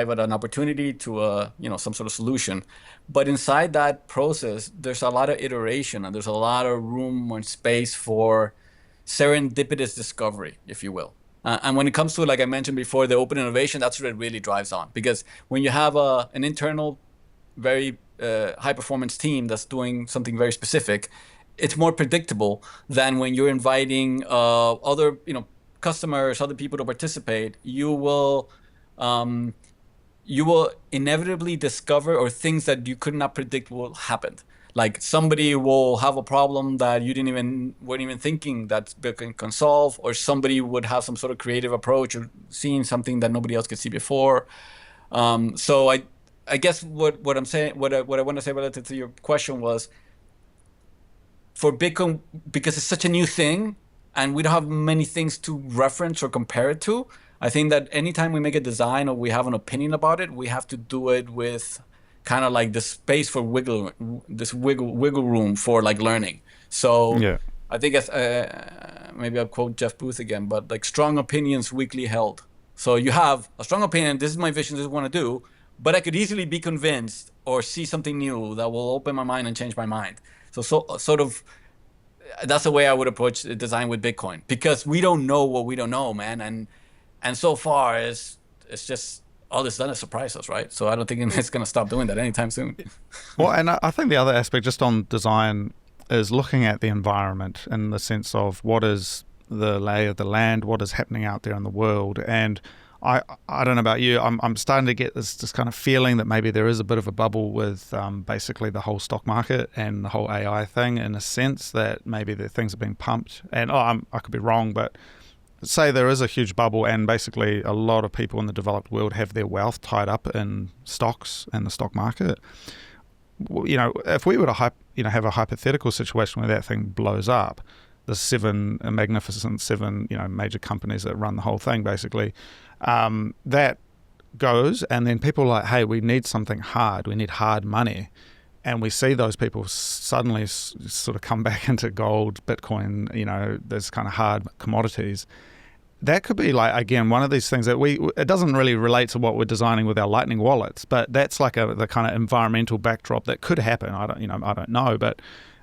at an opportunity to some sort of solution. But inside that process, there's a lot of iteration and there's a lot of room and space for serendipitous discovery, if you will. And when it comes to, like I mentioned before, the open innovation, that's what it really drives on. Because when you have an internal, very high performance team that's doing something very specific, it's more predictable than when you're inviting other customers, other people to participate. You will you will inevitably discover or things that you could not predict will happen. Like somebody will have a problem that you didn't even weren't even thinking that Bitcoin can solve, or somebody would have some sort of creative approach or seeing something that nobody else could see before. So I guess what I'm saying, what I want to say relative to your question was, for Bitcoin, because it's such a new thing and we don't have many things to reference or compare it to, I think that anytime we make a design or we have an opinion about it, we have to do it with kind of like the space for wiggle room for like learning. So Yeah. I think maybe I'll quote Jeff Booth again, but like strong opinions weakly held. So you have a strong opinion, this is my vision, this is what I want to do, but I could easily be convinced or see something new that will open my mind and change my mind. So sort of that's the way I would approach design with Bitcoin, because we don't know what we don't know, man. And so far it's just all it's done is surprise us, right? So I don't think it's going to stop doing that anytime soon. Well, and I think the other aspect just on design is looking at the environment in the sense of what is the lay of the land, what is happening out there in the world. And I don't know about you, I'm starting to get this kind of feeling that maybe there is a bit of a bubble with basically the whole stock market and the whole AI thing, in a sense that maybe the things are being pumped. And I could be wrong, but say there is a huge bubble and basically a lot of people in the developed world have their wealth tied up in stocks and the stock market. If we were to have a hypothetical situation where that thing blows up, the magnificent seven major companies that run the whole thing basically, that goes, and then people are like, hey, we need something hard, we need hard money, and we see those people suddenly sort of come back into gold, Bitcoin, those kind of hard commodities. That could be like, again, one of these things that it doesn't really relate to what we're designing with our Lightning wallets, but that's like the kind of environmental backdrop that could happen. I don't know, but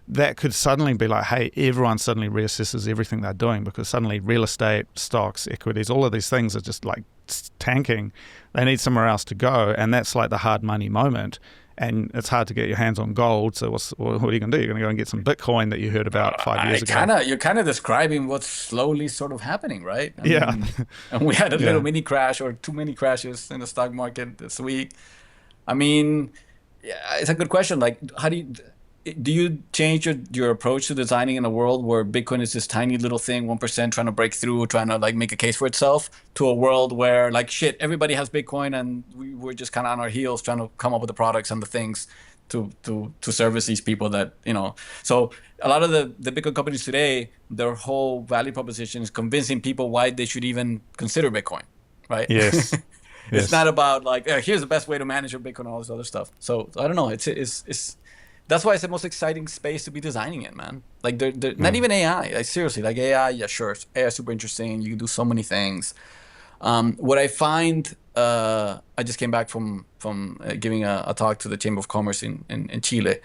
that could suddenly be like, hey, everyone suddenly reassesses everything they're doing, because suddenly real estate, stocks, equities, all of these things are just like tanking. They need somewhere else to go, and that's like the hard money moment. And it's hard to get your hands on gold. So what are you going to do? You're going to go and get some Bitcoin that you heard about 5 years ago. You're kind of describing what's slowly sort of happening, right? I Yeah. mean, and we had a Yeah. little mini crash or too many crashes in the stock market this week. I mean, yeah, it's a good question. Like, how do you change your approach to designing in a world where Bitcoin is this tiny little thing, 1% trying to break through, trying to like make a case for itself, to a world where like shit, everybody has Bitcoin and we're just kind of on our heels trying to come up with the products and the things to service these people that, So a lot of the Bitcoin companies today, their whole value proposition is convincing people why they should even consider Bitcoin, right? Yes. It's not about like, here's the best way to manage your Bitcoin and all this other stuff. So I don't know. It's that's why it's the most exciting space to be designing in, man. Like, not even AI. Like, seriously, like AI, yeah, sure. AI is super interesting. You can do so many things. What I find, I just came back from giving a talk to the Chamber of Commerce in Chile.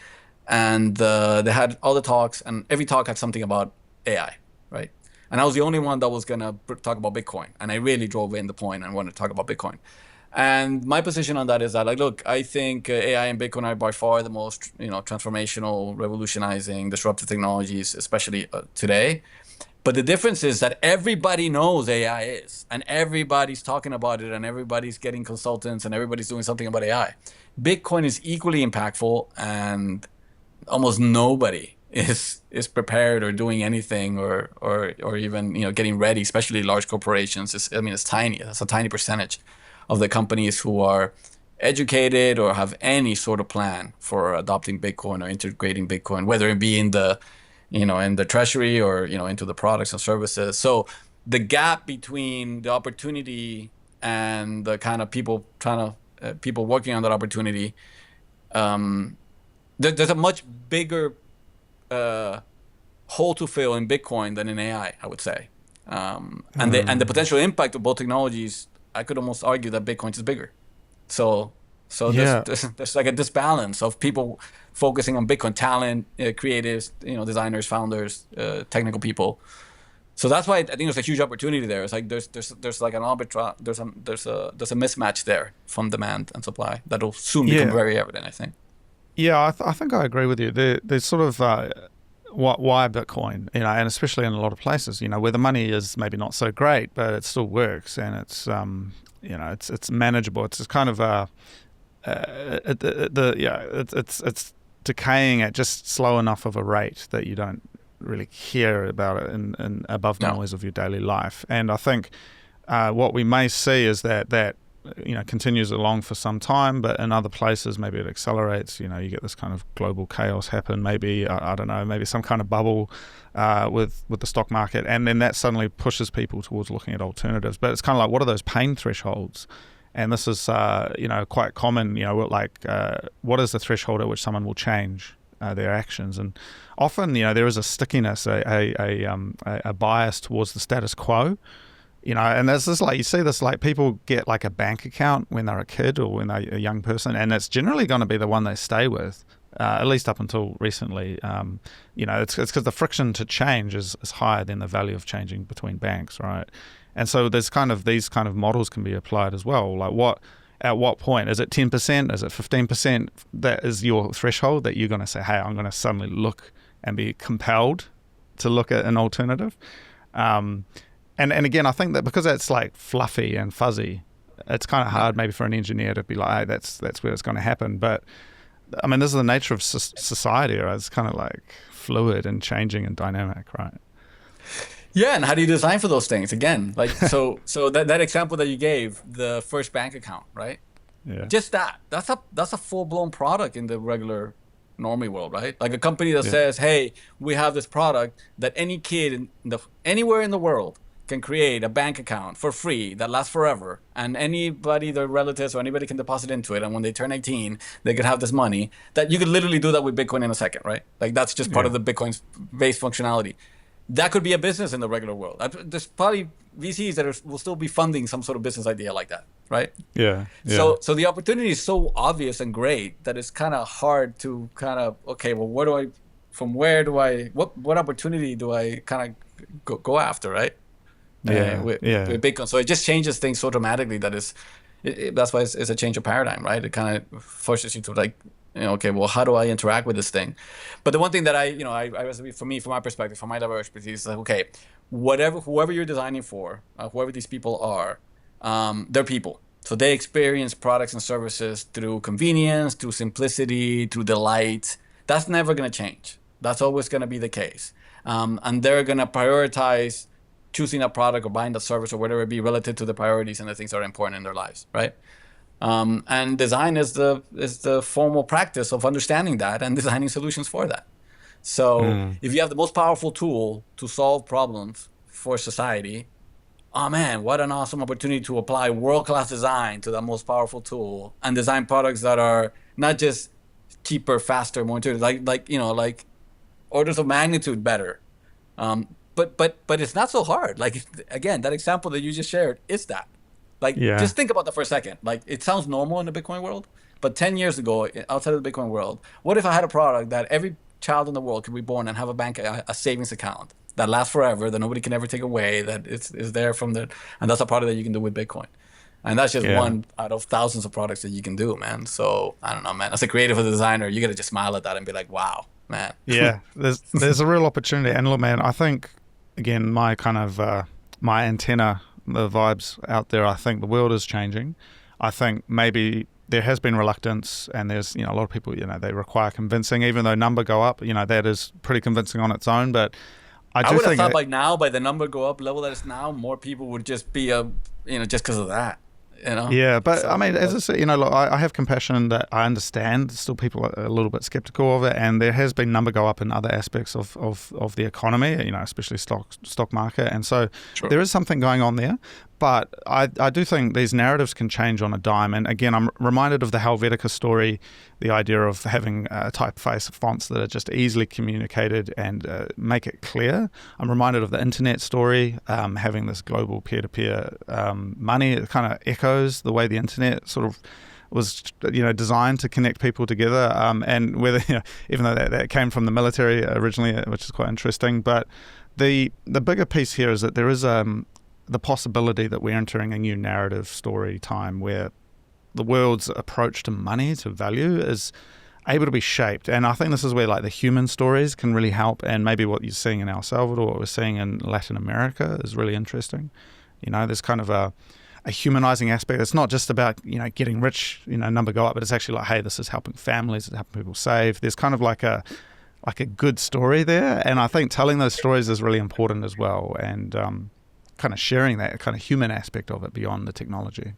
And they had all the talks, and every talk had something about AI, right? And I was the only one that was going to talk about Bitcoin. And I really drove in the point and wanted to talk about Bitcoin. And my position on that is that, like, look, I think AI and Bitcoin are by far the most, transformational, revolutionizing, disruptive technologies, especially today. But the difference is that everybody knows AI is, and everybody's talking about it, and everybody's getting consultants, and everybody's doing something about AI. Bitcoin is equally impactful, and almost nobody is prepared or doing anything or even getting ready, especially large corporations. It's tiny. That's a tiny percentage of the companies who are educated or have any sort of plan for adopting Bitcoin or integrating Bitcoin, whether it be in the in the treasury or into the products and services. So the gap between the opportunity and the kind of people people working on that opportunity, there's a much bigger hole to fill in Bitcoin than in AI, I would say. And the potential impact of both technologies, I could almost argue that Bitcoin is bigger. So Yeah. there's like a disbalance of people focusing on Bitcoin talent, creatives, designers, founders, technical people. So that's why I think there's a huge opportunity there. It's like there's like an arbitrage, there's a mismatch there from demand and supply that'll soon become very evident, I think. Yeah, I think I agree with you. There's sort of why Bitcoin, and especially in a lot of places, where the money is maybe not so great, but it still works, and it's it's manageable. It's kind of it's decaying at just slow enough of a rate that you don't really care about it in above the noise of your daily life. And I think what we may see is that continues along for some time, but in other places maybe it accelerates. You get this kind of global chaos happen. Maybe I don't know, maybe some kind of bubble with the stock market, and then that suddenly pushes people towards looking at alternatives. But it's kind of like, what are those pain thresholds? And this is quite common. What is the threshold at which someone will change their actions? And often there is a stickiness, a bias towards the status quo. And there's this, you see this, people get a bank account when they're a kid or when they're a young person, and it's generally going to be the one they stay with, at least up until recently. It's because the friction to change is higher than the value of changing between banks, right? And so there's these kind of models can be applied as well. At what point? Is it 10%? Is it 15%? That is your threshold that you're going to say, hey, I'm going to suddenly look and be compelled to look at an alternative. And again, I think that because it's fluffy and fuzzy, it's kind of hard maybe for an engineer to be like, hey, that's where it's going to happen. But I mean, this is the nature of society, right? It's kind of fluid and changing and dynamic, right? Yeah, and how do you design for those things? Again, so that example that you gave, the first bank account, right? Yeah. Just that's a full-blown product in the regular normie world, right? Like a company that says, hey, we have this product that any kid anywhere in the world can create a bank account for free that lasts forever, and anybody, their relatives or anybody, can deposit into it, and when they turn 18 they could have this money. That you could literally do that with Bitcoin in a second, right? That's just part of the Bitcoin's base functionality. That could be a business in the regular world. There's probably VCs that will still be funding some sort of business idea like that, right? Yeah. So the opportunity is so obvious and great that it's kind of hard to okay, well, what opportunity do I kind of go after, right? With Bitcoin. So it just changes things so dramatically that that's why it's a change of paradigm, right? It kind of forces you to okay, well, how do I interact with this thing? But the one thing that from my perspective, from my level of expertise, is okay, whoever you're designing for, whoever these people are, they're people. So they experience products and services through convenience, through simplicity, through delight. That's never going to change. That's always going to be the case. And they're going to prioritize choosing a product or buying the service or whatever it be relative to the priorities and the things that are important in their lives, right? And design is the formal practice of understanding that and designing solutions for that. So if you have the most powerful tool to solve problems for society, oh man, what an awesome opportunity to apply world-class design to that most powerful tool and design products that are not just cheaper, faster, more intuitive, like orders of magnitude better. But it's not so hard. Again, that example that you just shared is that. Just think about that for a second. It sounds normal in the Bitcoin world, but 10 years ago, outside of the Bitcoin world, what if I had a product that every child in the world could be born and have a savings account that lasts forever, that nobody can ever take away, that is there and that's a product that you can do with Bitcoin. And that's just one out of thousands of products that you can do, man. So I don't know, man. As a creative, as a designer, you got to just smile at that and be like, wow, man. Yeah, there's a real opportunity. And look, man, I think, again, my kind of, my antenna, the vibes out there, I think the world is changing. I think maybe there has been reluctance, and there's a lot of people, they require convincing, even though number go up, that is pretty convincing on its own. But I would have thought by the number go up level that it's now, more people would just be just because of that. Yeah, but I mean, as I said, look, I have compassion that I understand still people are a little bit skeptical of it, and there has been number go up in other aspects of the economy, especially stock market, and so there is something going on there. But I do think these narratives can change on a dime. And again, I'm reminded of the Helvetica story, the idea of having typeface fonts that are just easily communicated and make it clear. I'm reminded of the internet story, having this global peer-to-peer money. It kind of echoes the way the internet sort of was designed to connect people together, and whether even though that came from the military originally, which is quite interesting. But the bigger piece here is that there is the possibility that we're entering a new narrative story time where the world's approach to money, to value, is able to be shaped. And I think this is where the human stories can really help, and maybe what you're seeing in El Salvador, what we're seeing in Latin America is really interesting. There's kind of a humanizing aspect. It's not just about, getting rich, number go up, but it's actually like, hey, this is helping families, it's helping people save. There's kind of like a good story there. And I think telling those stories is really important as well. And kind of sharing that kind of human aspect of it beyond the technology.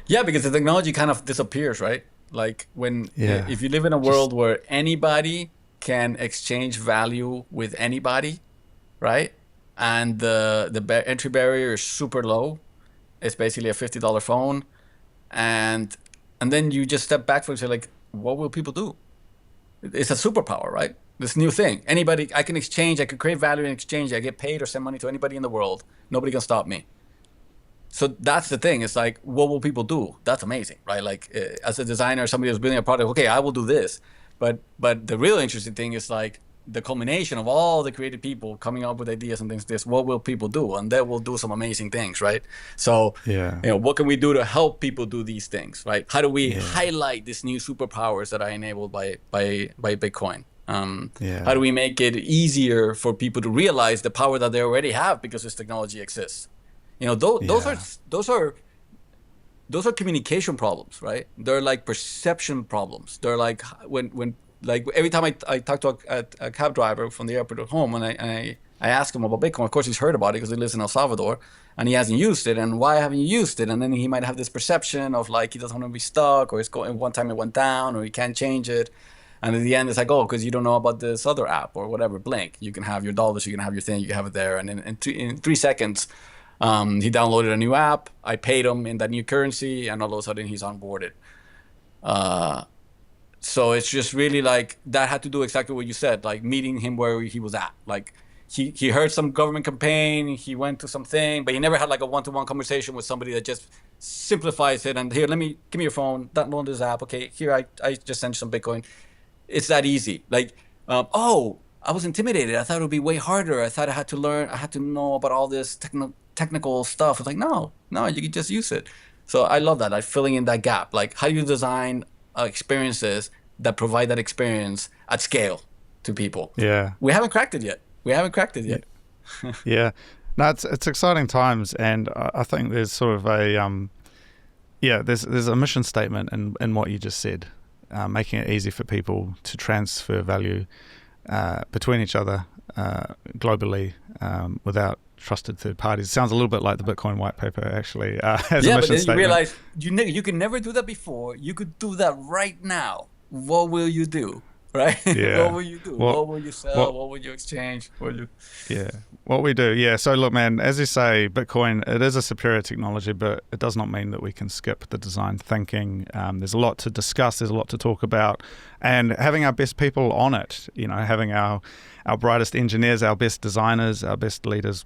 Yeah, because the technology kind of disappears, right? Like if you live in a world where anybody can exchange value with anybody, right? And the entry barrier is super low. It's basically a $50 phone. And then you just step back from it and say, like, what will people do? It's a superpower, right? This new thing. Anybody, I can exchange, I can create value in exchange. I get paid or send money to anybody in the world. Nobody can stop me. So that's the thing. It's like, what will people do? That's amazing, right? Like, as a designer, somebody who's building a product, okay, I will do this. But the real interesting thing is like the culmination of all the creative people coming up with ideas and things. This, what will people do? And they will do some amazing things, right? So, what can we do to help people do these things, right? How do we highlight these new superpowers that are enabled by Bitcoin? How do we make it easier for people to realize the power that they already have because this technology exists? Those are communication problems, right? They're like perception problems. They're like when like every time I talk to a cab driver from the airport at home, and I ask him about Bitcoin. Of course, he's heard about it because he lives in El Salvador, and he hasn't used it. And why haven't you used it? And then he might have this perception of like he doesn't want to be stuck, or it's going one time it went down, or he can't change it. And at the end, it's like, oh, because you don't know about this other app or whatever, Blink. You can have your dollars, you can have your thing, you can have it there. And in 3 seconds, he downloaded a new app. I paid him in that new currency, and all of a sudden he's onboarded. So it's just really like that had to do exactly what you said, like meeting him where he was at. Like he heard some government campaign, he went to something, but he never had like a one-to-one conversation with somebody that just simplifies it. And here, give me your phone, download this app. Okay, here I just sent you some Bitcoin. It's that easy. Like, I was intimidated. I thought it would be way harder. I thought I had to learn. I had to know about all this technical stuff. It's like, no, you can just use it. So I love that, like filling in that gap. Like, how do you design experiences that provide that experience at scale to people? Yeah. We haven't cracked it yet. Yeah. No, it's exciting times. And I think there's sort of a, there's a mission statement in what you just said, making it easy for people to transfer value between each other globally without trusted third parties. It sounds a little bit like the Bitcoin white paper, actually, as a mission but then statement. You realize you could never do that before. You could do that right now. What will you do? Right? Yeah. What will you do? What will you sell? What will you exchange? Yeah. What we do. Yeah. So look, man, as you say, Bitcoin, it is a superior technology, but it does not mean that we can skip the design thinking. There's a lot to discuss. There's a lot to talk about, and having our best people on it, having our brightest engineers, our best designers, our best leaders,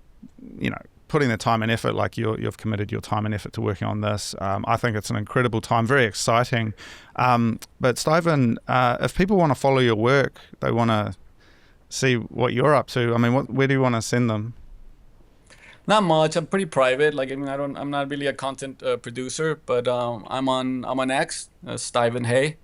putting the time and effort, like you've committed your time and effort to working on this. I think it's an incredible time, very exciting. But Stiven, if people want to follow your work, they want to see what you're up to, I mean, where do you want to send them? Not much. I'm pretty private. Like, I mean, I'm not really a content producer, but I'm on X, Stiven Hey.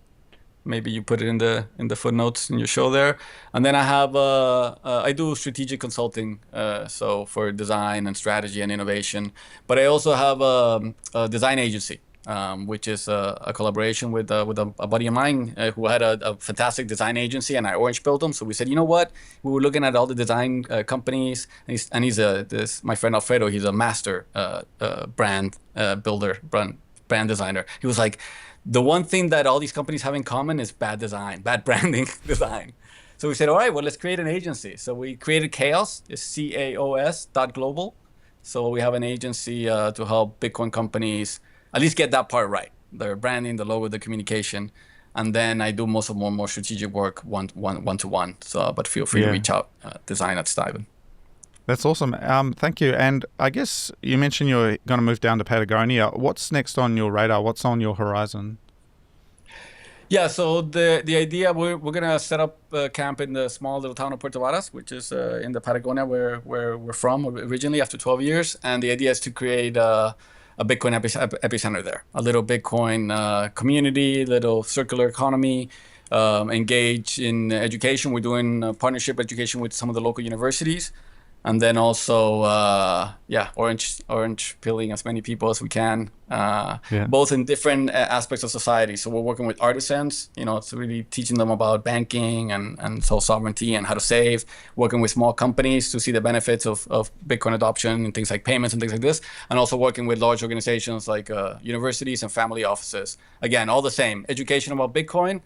Maybe you put it in the footnotes in your show there. And then I have I do strategic consulting, so for design and strategy and innovation. But I also have a design agency, which is a collaboration with a buddy of mine who had a fantastic design agency, and I orange built him. So we said, you know what? We were looking at all the design companies, and he's my friend Alfredo. He's a master brand builder, brand designer. He was like, the one thing that all these companies have in common is bad design, bad branding design. So we said, all right, well, let's create an agency. So we created Chaos, it's CAOS.global. So we have an agency to help Bitcoin companies at least get that part right. Their branding, the logo, the communication. And then I do more strategic work one-to-one. So, but feel free to reach out, design at Stiven. That's awesome. Thank you. And I guess you mentioned you're going to move down to Patagonia. What's next on your radar? What's on your horizon? Yeah, so the idea, we're going to set up camp in the small little town of Puerto Varas, which is in the Patagonia where we're from originally after 12 years. And the idea is to create a Bitcoin epicenter there, a little Bitcoin community, little circular economy, engage in education. We're doing partnership education with some of the local universities. And then also, orange pilling as many people as we can, Yeah. both in different aspects of society. So we're working with artisans, it's really teaching them about banking and self-sovereignty and how to save, working with small companies to see the benefits of Bitcoin adoption and things like payments and things like this, and also working with large organizations like universities and family offices. Again, all the same, education about Bitcoin,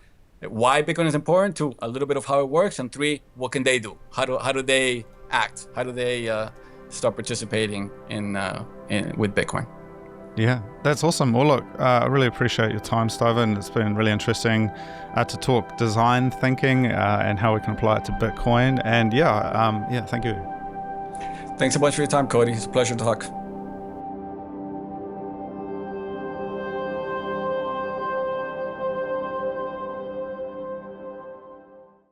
why Bitcoin is important, to a little bit of how it works, and 3, what can they do? How do they act? How do they start participating in with Bitcoin? Yeah, that's awesome. Well, look, I really appreciate your time, Stiven. It's been really interesting to talk design thinking and how we can apply it to Bitcoin. And thank you. Thanks so much for your time, Cody. It's a pleasure to talk.